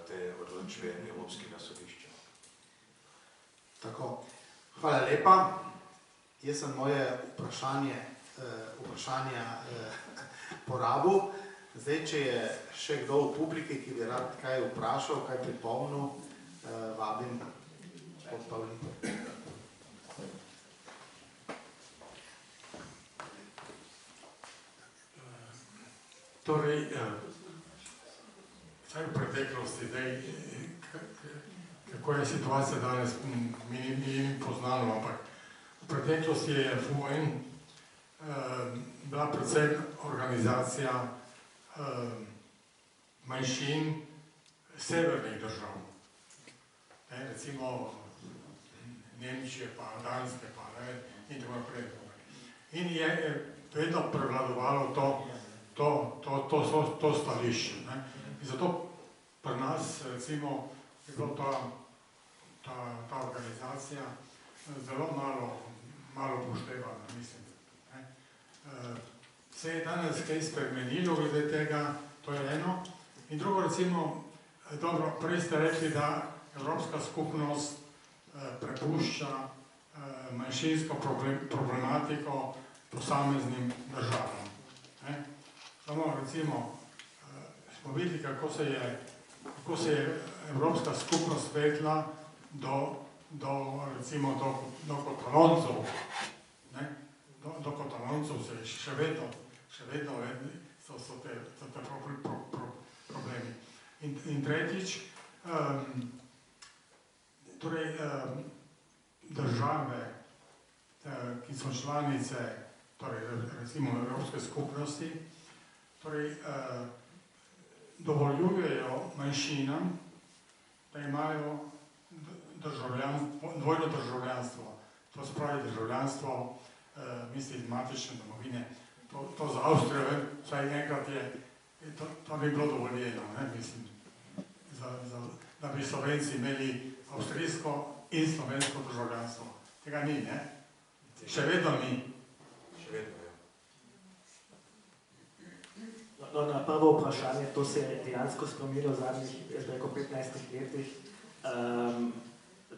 Speaker 7: te odločbe Evropskega sodišča.
Speaker 3: Tako, hvala lepa. Jaz sem moje vprašanja porabil. Zdaj, če je še kdo v publiki, ki bi rad kaj vprašal, kaj pripomnil, vabim gospod Pavlin.
Speaker 9: Torej, vsaj v preteklosti, kako je situacija danes, mi ni poznano, ampak v preteklosti je FUN bila predvsem organizacija manjšin severnih držav. Recimo Nemčije, pa Danske, pa in tako naprej. In je vedno prevladovalo to stališče. In zato pri nas, recimo, je bila ta organizacija zelo malo upoštevana, mislim. Se je danes kaj spremenilo glede tega, to je eno. In drugo, recimo, dobro, prej ste rekli, da Evropska skupnost prepušča manjšinsko problematiko posameznim državam. Samo, recimo, smo videli, kako se je Evropska skupnost vedla do Kataloncev. Do Kataloncev se še vedno vedli, so te problemi. In tretjič, torej države, ki so članice, torej recimo Evropske skupnosti, torej dovoljujejo manjšinam, da imajo dvojno državljanstvo. To se pravi državljanstvo, mislim, iz matične domovine. To za Avstrijo, vsaj enkrat to ni bilo dovoljeno, mislim, da bi Slovenci imeli avstrijsko in slovensko državljanstvo. Tega ni, ne? Še vedno ni.
Speaker 7: Še vedno, ja.
Speaker 8: No, na prvo vprašanje, to se je dejansko spremenilo v zadnjih, jaz bi rekel, 15 letih.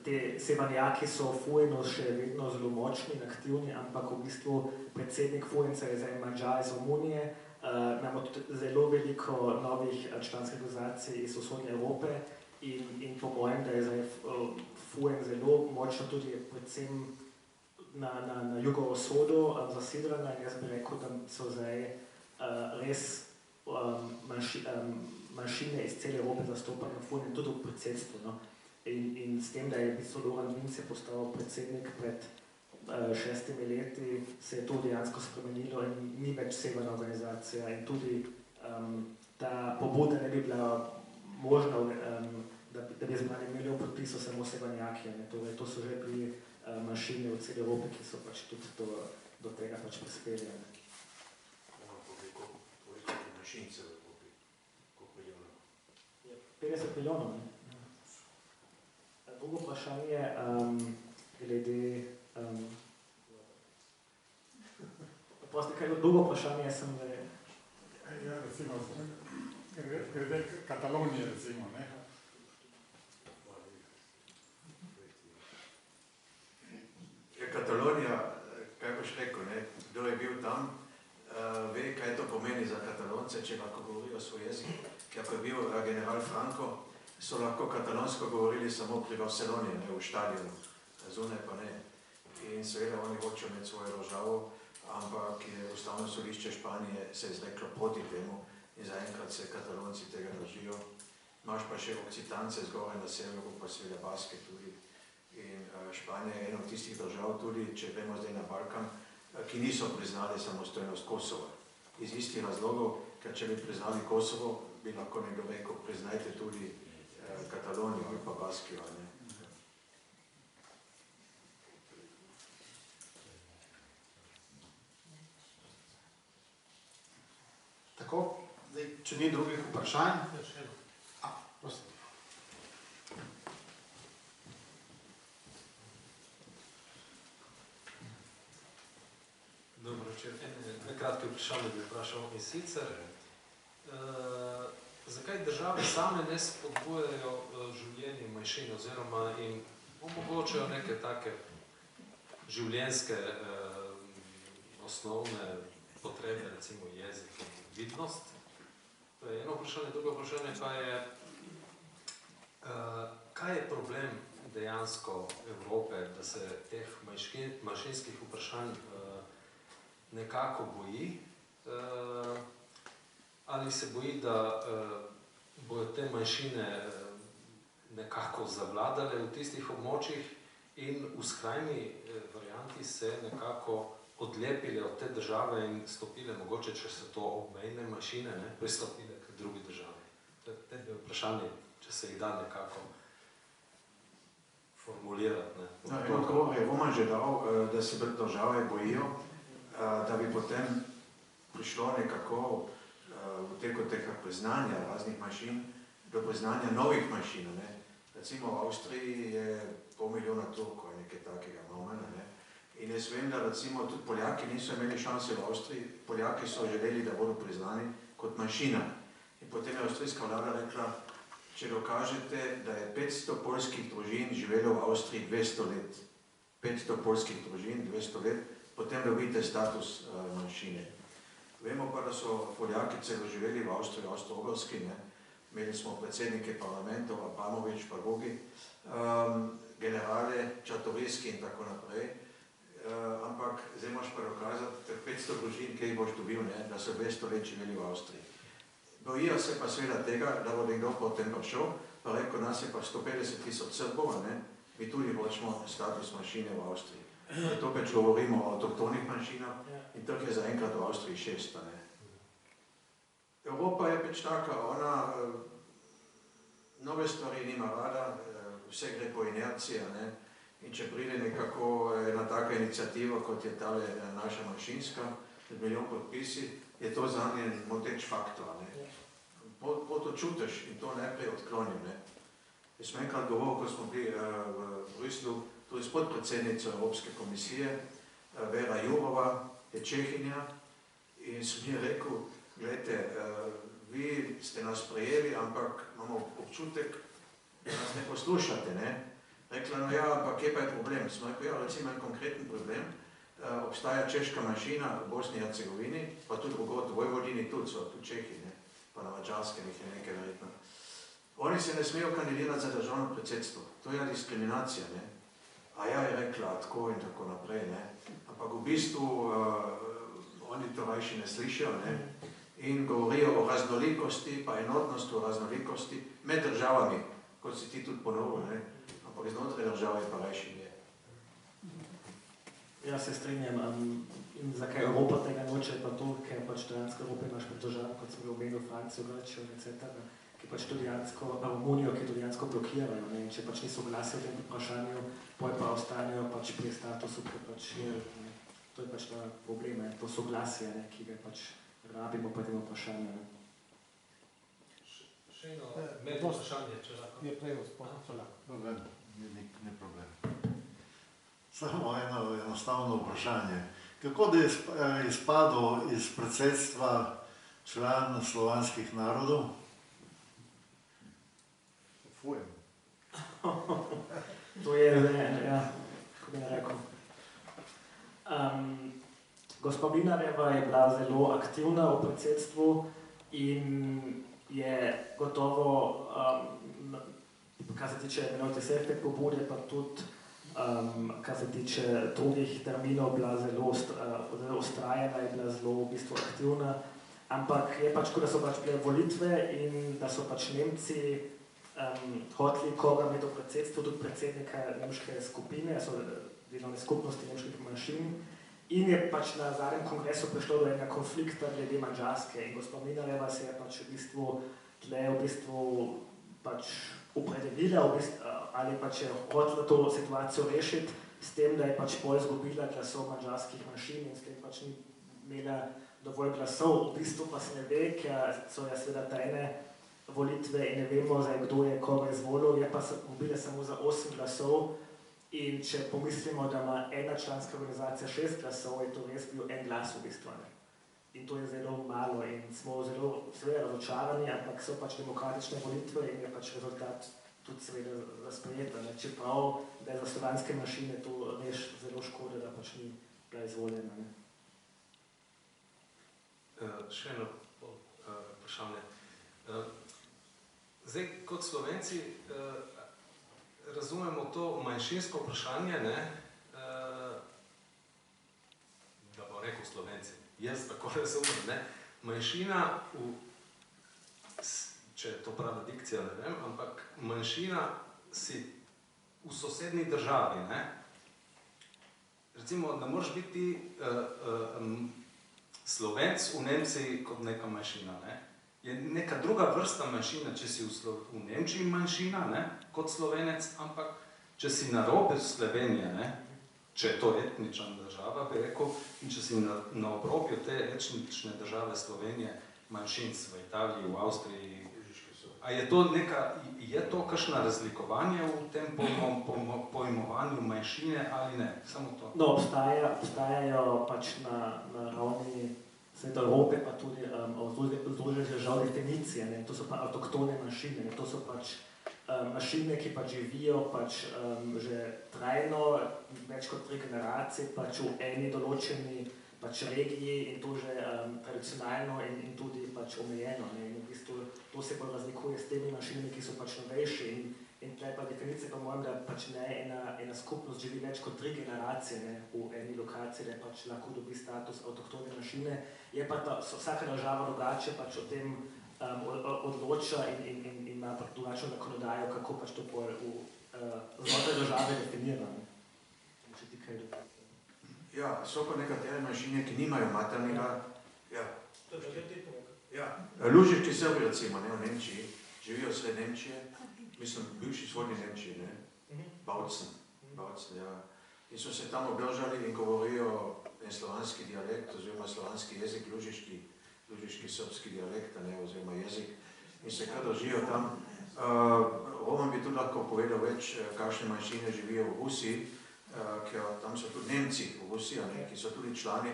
Speaker 8: Te severnjaki so v FUN-u še vedno zelo močni in aktivni, ampak v bistvu predsednik FUN-ca je zdaj Mađar iz Romunije. Imamo tudi zelo veliko novih članskih organizacij iz vzhodne Evrope in po mojem, da je zdaj FUN zelo močno tudi predvsem na jugovzhodu zasidrana in jaz bi rekel, da so zdaj res manjšine iz cele Evrope zastopane v FUN in tudi v predsedstvu. In s tem, da je Zoran Vince postal predsednik pred 6 leti, se je to dejansko spremenilo in ni več severna organizacija in tudi ta pobuda ne bi bila možna, da bi zbrali milijon podpisov samo severnjaki. Torej, to so že bili manjšine v celi Evropi, ki so pač tudi do tega pač prispeli.
Speaker 7: Koliko manjšincev v Evropi? Koliko milijonov?
Speaker 8: 50 milijonov. Drugo vprašanje glede... Drugo vprašanje sem...
Speaker 9: Ja, recimo, glede Katalonije, recimo, ne?
Speaker 7: Katalonija, kaj boš rekel, ne? Kdo je bil tam, ve, kaj to pomeni za Katalonce, če lahko govorijo svoj jezik. Ker ko je bil general Franco, so lahko katalonsko govorili samo pri Barceloni, ne, v štadionu, zunaj pa ne. In seveda oni hočejo imeti svojo državo, ampak je Ustavno sodišče Španije se izreklo proti temu in zaenkrat se Katalonci tega držijo. Imaš pa še Okcitance zgoraj na severu, pa seveda Baske tudi. In Španija je ena od tistih držav tudi, če gremo zdaj na Balkan, ki niso priznali samostojnost Kosova. Iz istih razlogov, ker če bi priznali Kosovo, bi lahko nekdo rekel, priznajte tudi Katalonijo ali pa Baskijo.
Speaker 3: Tako, zdaj, če ni drugih vprašanj. Prosim.
Speaker 10: Dobro večer. Dve kratke vprašanje bi vprašal in sicer, zakaj države same ne spodbujajo življenje manjšin oziroma jim omogočajo neke take življenjske osnovne potrebe, recimo jezik in vidnost? To je eno vprašanje. Drugo vprašanje pa je, kaj je problem dejansko Evrope, da se teh manjšinskih vprašanj nekako boji, ali se boji, da bojo te manjšine nekako zavladale v tistih območjih in v skrajni varianti se nekako odlepile od te države in stopile, mogoče, če so to obmejne manjšine, pristopile k drugi državi. To je dve vprašanje, če se jih da nekako formulirati.
Speaker 7: Odgovor je Roman že dal, da se države bojijo, da bi potem prišlo nekako v teku tega priznanja raznih manjšin do priznanja novih manjšin. Recimo v Avstriji je pol milijona Turkov, nekaj takega momena. In jaz vem, da recimo tudi Poljaki niso imeli šanse v Avstriji. Poljaki so želeli, da bodo priznani kot manjšina. In potem je avstrijska vlada rekla, če dokažete, da je 500 poljskih družin živelo v Avstriji 200 let, 500 poljskih družin 200 let, potem dobite status manjšine. Vemo pa, da so Poljaki celo živeli v Avstriji, Avstro-Ogrski, imeli smo predsednike parlamentov, Abramovič pa drugi, generale, Čartorijski in tako naprej, ampak zdaj moraš pa dokazati 500 družin, ki jih boš dobil, da so 200 let živeli v Avstriji. Bojijo se pa seveda tega, da bo nekdo potem prišel, pa rekel, nas je pa 150 000 Srbov, mi tudi hočemo status manjšine v Avstriji. Zato pač govorimo o avtohtonih manjšinah in teh je zaenkrat v Avstriji 6. Evropa je pač taka, ona nove stvari nima rada, vse gre po inerciji, in če pride nekako ena taka iniciativa, kot je tale naša manjšinska, med milijon podpisi, je to zanje moteč faktor. Po to čutiš in to najprej odklonim. Jaz sem enkrat govoril, ko smo bili v Bruslju, tudi s podpredsednico Evropske komisije, Vera Jourova, je Čehinja, in sem ji rekel, gledajte, vi ste nas prejeli, ampak imamo občutek, da nas ne poslušate, Rekla, no ja, ampak kje pa je problem? Smo rekli, ja, recimo en konkreten problem, obstaja češka manjšina v Bosni in Hercegovini, pa tudi v Vojvodini tudi so, tudi Čehi, pa na Mačarskem jih je nekaj verjetno. Oni se ne smejo kandidirati za državno predsedstvo, to je diskriminacija, A ja, je rekla, tako in tako naprej, ampak v bistvu oni to rajši ne slišijo, in govorijo o raznolikosti, pa enotnosti o raznolikosti med državami, kot si ti tudi ponovil, ampak znotraj države pa rajši je.
Speaker 8: Ja, se strinjam. In zakaj Evropa tega noče, pa to, ker pač dejansko Evropa imaš pred državam, kot sem ga omenil, Francijo, Grčijo, etc., ki pač to dejansko, Romunijo, ki to dejansko blokirajo, in če pač ni soglasja v tem vprašanju, potem pa ostanejo pač pri statusu, ki pač je, to je pač ta problem, to soglasje, ki ga pač rabimo pri tem vprašanju.
Speaker 10: Še eno medno vprašanje, če lahko.
Speaker 3: Je prej gospod Čolak.
Speaker 11: Problem, ni problem. Samo eno enostavno vprašanje. Kako da je izpadel iz predsedstva član slovanskih narodov? Fujem.
Speaker 8: To je, ja, kako bi rekel. Gospa Mlinarjeva je bila zelo aktivna v predsedstvu in je gotovo, kar se tiče imenovati sefte pobude, pa tudi, kar se tiče drugih terminov, bila zelo ustrajena in bila zelo v bistvu aktivna. Ampak je pač, da so pač bile volitve in da so pač Nemci hoteli koga imeti v predsedstvu, tudi predsednika nemške skupine, so delovne skupnosti nemških manjšin. In je pač na zadnjem kongresu prišlo do enega konflikta glede Madžarske in gospa Mlinarjeva se je pač v bistvu opredelila, ali pač je hotela to situacijo rešiti s tem, da je pač izgubila glasov madžarskih manjšin in s tem pač ni imela dovolj glasov. V bistvu pa se ne ve, ker so seveda tajne volitve in ne vemo, kdo je koga izvolil, je pa dobila samo za 8 glasov. In če pomislimo, da ima ena članska organizacija 6 glasov, je to res bil en glas v bistvu. In to je zelo malo in smo zelo seveda razočarani, ampak so pač demokratične volitve in je pač rezultat tudi seveda razprejeta. Čeprav, da je za slovanske manjšine to res zelo škoda, da pač ni bila izvoljena.
Speaker 10: Še eno vprašanje. Zdaj, kot Slovenci, razumemo to manjšinsko vprašanje, da bo rekel Slovenci, jaz tako razumem, manjšina, če je to prava dikcija, ne vem, ampak manjšina si v sosednji državi, recimo, da moraš biti Slovenc v Nemčiji kot neka manjšina, je neka druga vrsta manjšina, če si v Nemčiji manjšina, kot Slovenec, ampak če si na robe Slovenije, če je to etnična država, bi rekel, in če si na obrobju te etnične države Slovenije manjšinc v Italiji, v Avstriji, a je to kakšno razlikovanje v tem pojmovanju manjšine ali ne? Samo to.
Speaker 8: No, obstajajo pač na ravni Sveta Evrope, pa tudi združenih držav definicije, to so pa avtoktone manjšine, to so pač manjšine, ki pač živijo pač že trajno, več kot 3 generacije, pač v eni določeni pač regiji in to že tradicionalno in tudi pač omejeno. In v bistvu to se bolj razlikuje s temi manjšinami, ki so pač novejši in tle pa definicija pa mojem, da pač ne ena skupnost živi več kot 3 generacije v eni lokaciji, da pač lahko dobi status avtohtone manjšine. Je pa vsaka država drugače pač o tem odloča in ima drugačno zakonodajo, kako pač to znotraj države definira. Če ti kaj dobi.
Speaker 7: Ja, so pa nekatere manjšine, ki nimajo maternega. Lužiški Srbi, recimo, v Nemčiji, živijo vse Nemčije, mislim, bivši vzhodni Nemčiji, Bautzen, ja. In so se tam obdržali in govorijo en slovanski dialekt, oziroma slovanski jezik, lužiški srpski dialekt, oziroma jezik, in se kar držijo tam. Roman bi tudi lahko povedal več, kakšne manjšine živijo v Rusiji, ker tam so tudi Nemci v Rusiji, ki so tudi člani,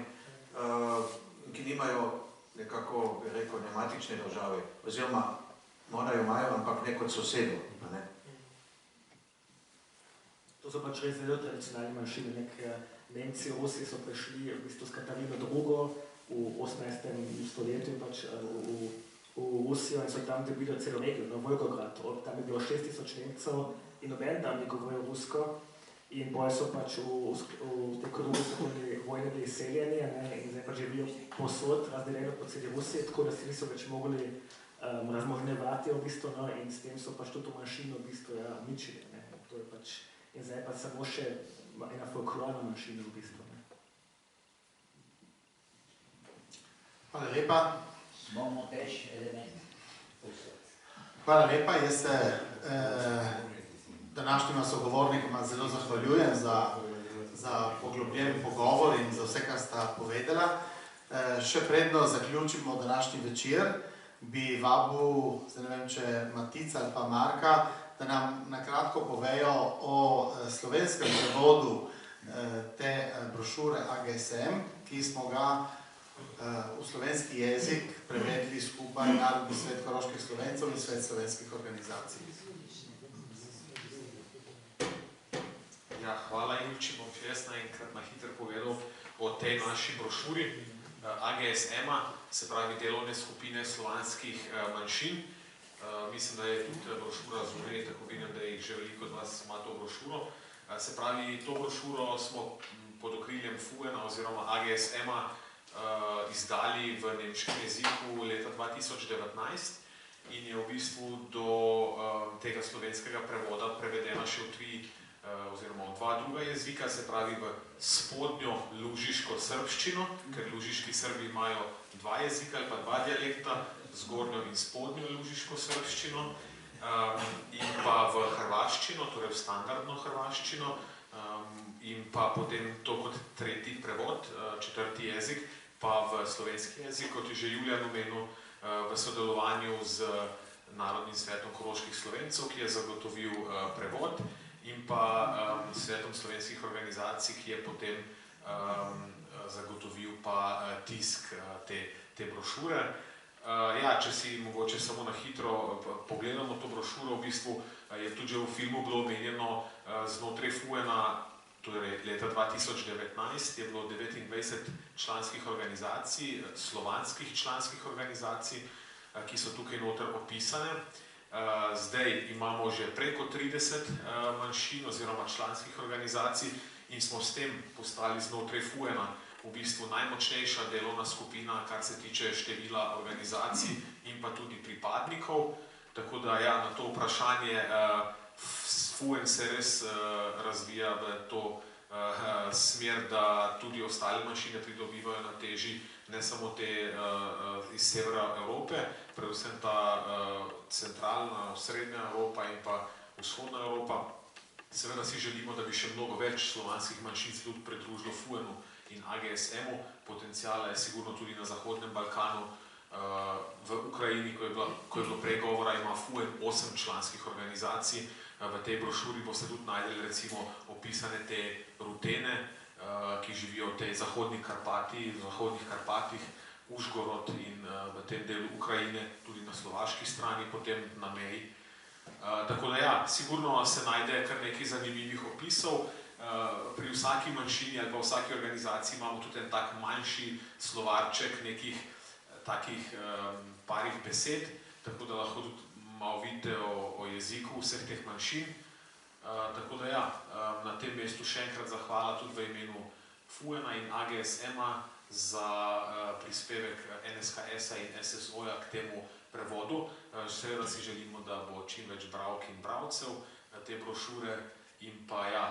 Speaker 7: ki nimajo nekako, bi rekel, nematične države, oziroma morajo imajo, ampak ne kot sosedo.
Speaker 8: To so pač res zelo tradicionalne manjšine. Nemci v Rusiji so prišli v bistvu s Katarino II. V 18. stoletju pač v Rusijo in so tam dobili celo regijo, na Volgograd. Tam je bilo 6000 Nemcev in noben tam ni govoril rusko. In boje so pač v te druge svetovne vojne bili izseljeni in zdaj pač živijo posod, razdeljeno po celi Rusiji, tako da si niso več mogli razmožnevati v bistvu in s tem so pač tudi manjšino v bistvu uničili. To je pač, in zdaj pač samo še ena folklorna manjšina v bistvu.
Speaker 3: Hvala lepa.
Speaker 1: Imamo tež element.
Speaker 3: Hvala lepa, jaz se današnjima sogovornikoma zelo zahvaljujem za poglobljen pogovor in za vse, kar sta povedala. Še predno zaključimo današnji večer, bi vabil, zdaj ne vem, če Matica ali pa Marka, da nam nakratko povejo o slovenskem prevodu te brošure AGSM, ki smo ga v slovenski jezik prevedli skupaj Narodni svet koroških Slovencev in Svet slovenskih organizacij.
Speaker 4: Ja, hvala Julči, bom še jaz naenkrat na hitro povedal o tej naši brošuri AGSM-a, se pravi delovne skupine slovanskih manjšin. Mislim, da je tudi brošura zunaj, tako vidim, da jih že veliko od vas ima to brošuro. Se pravi, to brošuro smo pod okriljem FUEN-a oziroma AGSM-a izdali v nemškem jeziku leta 2019 in je v bistvu do tega slovenskega prevoda prevedena še v tri oziroma v dva druga jezika, se pravi v spodnjo lužiško srbščino, ker lužiški Srbi imajo dva jezika ali pa dva dialekta, zgornjo in spodnjo lužiško srbščino, in pa v hrvaščino, torej v standardno hrvaščino, in pa potem to kot tretji prevod, četrti jezik, pa v slovenski jezik, kot je že Julijan omenil, v sodelovanju z Narodnim svetom koroških Slovencev, ki je zagotovil prevod, in pa svetom slovenskih organizacij, ki je potem zagotovil pa tisk te brošure. Ja, če si mogoče samo na hitro pogledamo to brošuro, v bistvu je tudi že v filmu bilo omenjeno znotraj FUEN-a, torej leta 2019 je bilo 29 članskih organizacij, slovanskih članskih organizacij, ki so tukaj noter opisane. Zdaj imamo že preko 30 manjšin oziroma članskih organizacij in smo s tem postali znotraj FUEN-a v bistvu najmočnejša delovna skupina, kar se tiče števila organizacij in pa tudi pripadnikov. Tako da ja, na to vprašanje FUEN se res razvija v to smer, da tudi ostale manjšine pridobivajo na teži, ne samo te iz severa Evrope, predvsem ta centralna, srednja Evropa in pa vzhodna Evropa. Seveda si želimo, da bi še mnogo več slovanskih manjšin se tudi pridružilo FUEN-u in AGSM-u. Potenciala je sigurno tudi na Zahodnem Balkanu. V Ukrajini, ko je bilo pregovora, ima FUEN 8 članskih organizacij. V tej brošuri boste tudi najdeli recimo opisane te rutene, ki živijo v tej zahodnih Karpatih, Užgorod in v tem delu Ukrajine, tudi na slovaški strani, potem na meji. Tako da ja, sigurno se najde kar nekaj zanimivih opisov. Pri vsaki manjšini ali pa vsaki organizaciji imamo tudi en tak manjši slovarček nekih takih parih besed, tako da lahko tudi malo vidite o jeziku vseh teh manjšin. Tako da ja, na tem mestu še enkrat zahvala tudi v imenu FUEN-a in AGSM-a za prispevek NSKS-a in SSO-ja k temu prevodu. Seveda si želimo, da bo čim več bralk in bralcev te brošure in pa ja,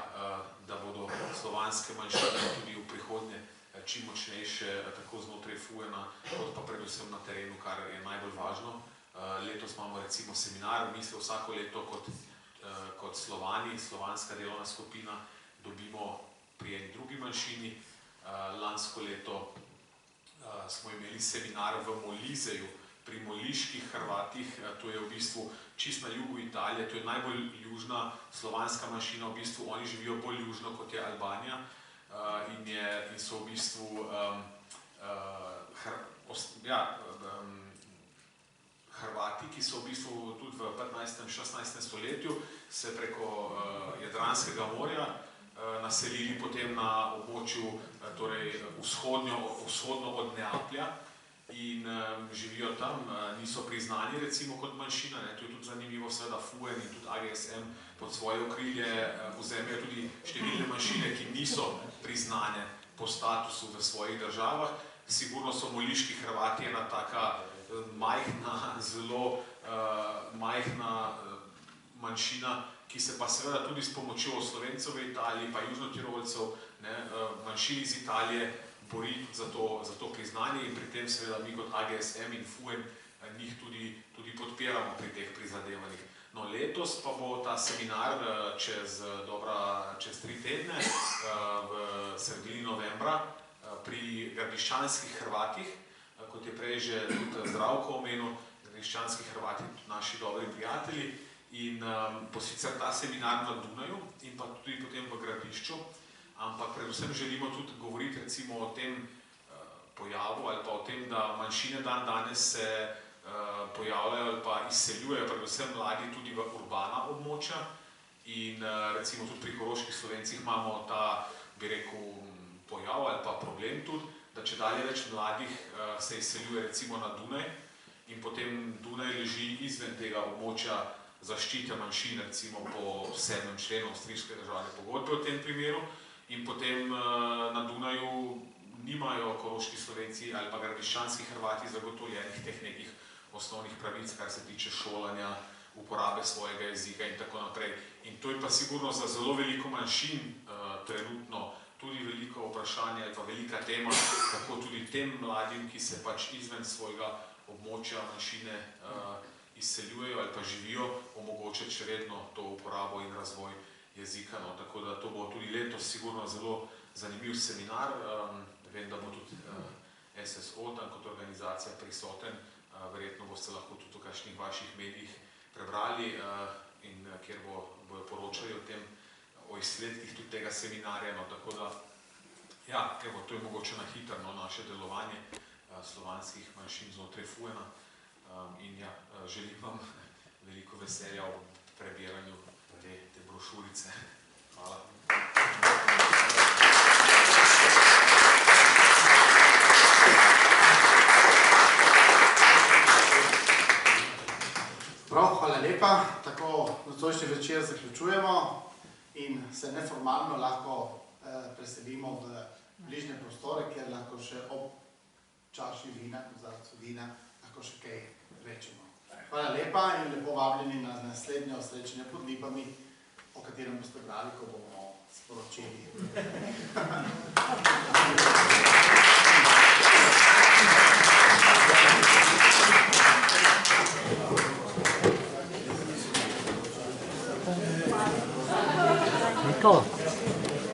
Speaker 4: da bodo slovanske manjšine tudi v prihodnje čim močnejše, tako znotraj FUEN-a, kot pa predvsem na terenu, kar je najbolj važno. Letos imamo recimo seminar, mi se vsako leto kot Slovani, slovanska delovna skupina, dobimo pri eni drugi manjšini. Lansko leto smo imeli seminar v Molizeju, pri moliških Hrvatih, to je v bistvu čist na jugu Italije, to je najbolj južna slovanska manjšina, v bistvu oni živijo bolj južno, kot je Albanija, in so v bistvu Hrvati, ki so v bistvu tudi v 15. 16. stoletju se preko Jadranskega morja naselili potem na območju, torej vzhodno od Neaplja, in živijo tam, niso priznani recimo kot manjšina, to je tudi zanimivo, seveda FUEN in tudi AGSM pod svoje okrilje vzemajo tudi številne manjšine, ki niso priznane po statusu v svojih državah. Sigurno so moliški Hrvati ena taka majhna, zelo majhna manjšina, ki se pa seveda tudi s pomočjo Slovencev v Italiji, pa Južnotirolcev, manjšin iz Italije, bori za to priznanje in pri tem seveda mi kot AGSM in FUEN njih tudi podpiramo pri teh prizadevanjih. No, letos pa bo ta seminar čez 3 tedne, v sredini novembra, pri Gradiščanskih Hrvatih, kot je prej že tudi Zdravko omenil, krščanski Hrvati, naši dobri prijatelji, in bo sicer ta seminar na Dunaju in pa tudi potem v Gradišču, ampak predvsem želimo tudi govoriti recimo o tem pojavu ali pa o tem, da manjšine danes se pojavljajo ali pa izseljujejo, predvsem mladi tudi v urbana območja in recimo tudi pri Koroških Slovencih imamo ta, bi rekel, pojav ali pa problem tudi, da če dalje več mladih se izseljuje recimo na Dunaj in potem Dunaj leži izven tega območja zaščite manjšin, recimo po 7. členu Avstrijske državne pogodbe v tem primeru, in potem na Dunaju nimajo Koroški Slovenci ali pa gradiščanski Hrvati zagotovljenih teh nekih osnovnih pravic, kar se tiče šolanja, uporabe svojega jezika in tako naprej. In to je pa sigurno za zelo veliko manjšin trenutno tudi veliko vprašanje ali pa velika tema, kako tudi tem mladim, ki se pač izven svojega območja manjšine izseljujejo ali pa živijo, omogočiti še vedno to uporabo in razvoj jezika. No, tako da to bo tudi letos sigurno zelo zanimiv seminar. Vem, da bo tudi SSO tam kot organizacija prisoten. Verjetno boste lahko tudi v kakšnih vaših medijih prebrali in kjer bojo poročali o tem, o izsledkih tudi tega seminarja. No, tako da, ja, evo, to je mogoče na hitro naše delovanje slovanskih manjšin znotraj FUEN-a. In ja, želim vam veliko veselja v prebiranju te brošurice. Hvala.
Speaker 3: Prav, hvala lepa. Tako nocojšnji večer zaključujemo in se neformalno lahko preselimo v bližnje prostore, kjer lahko še ob čaši vina, kozarcu vina, lahko še kaj rečemo. Hvala lepa in lepo vabljeni na naslednjo srečanje pod lipami, o katerem boste brali, ko bomo sporočili.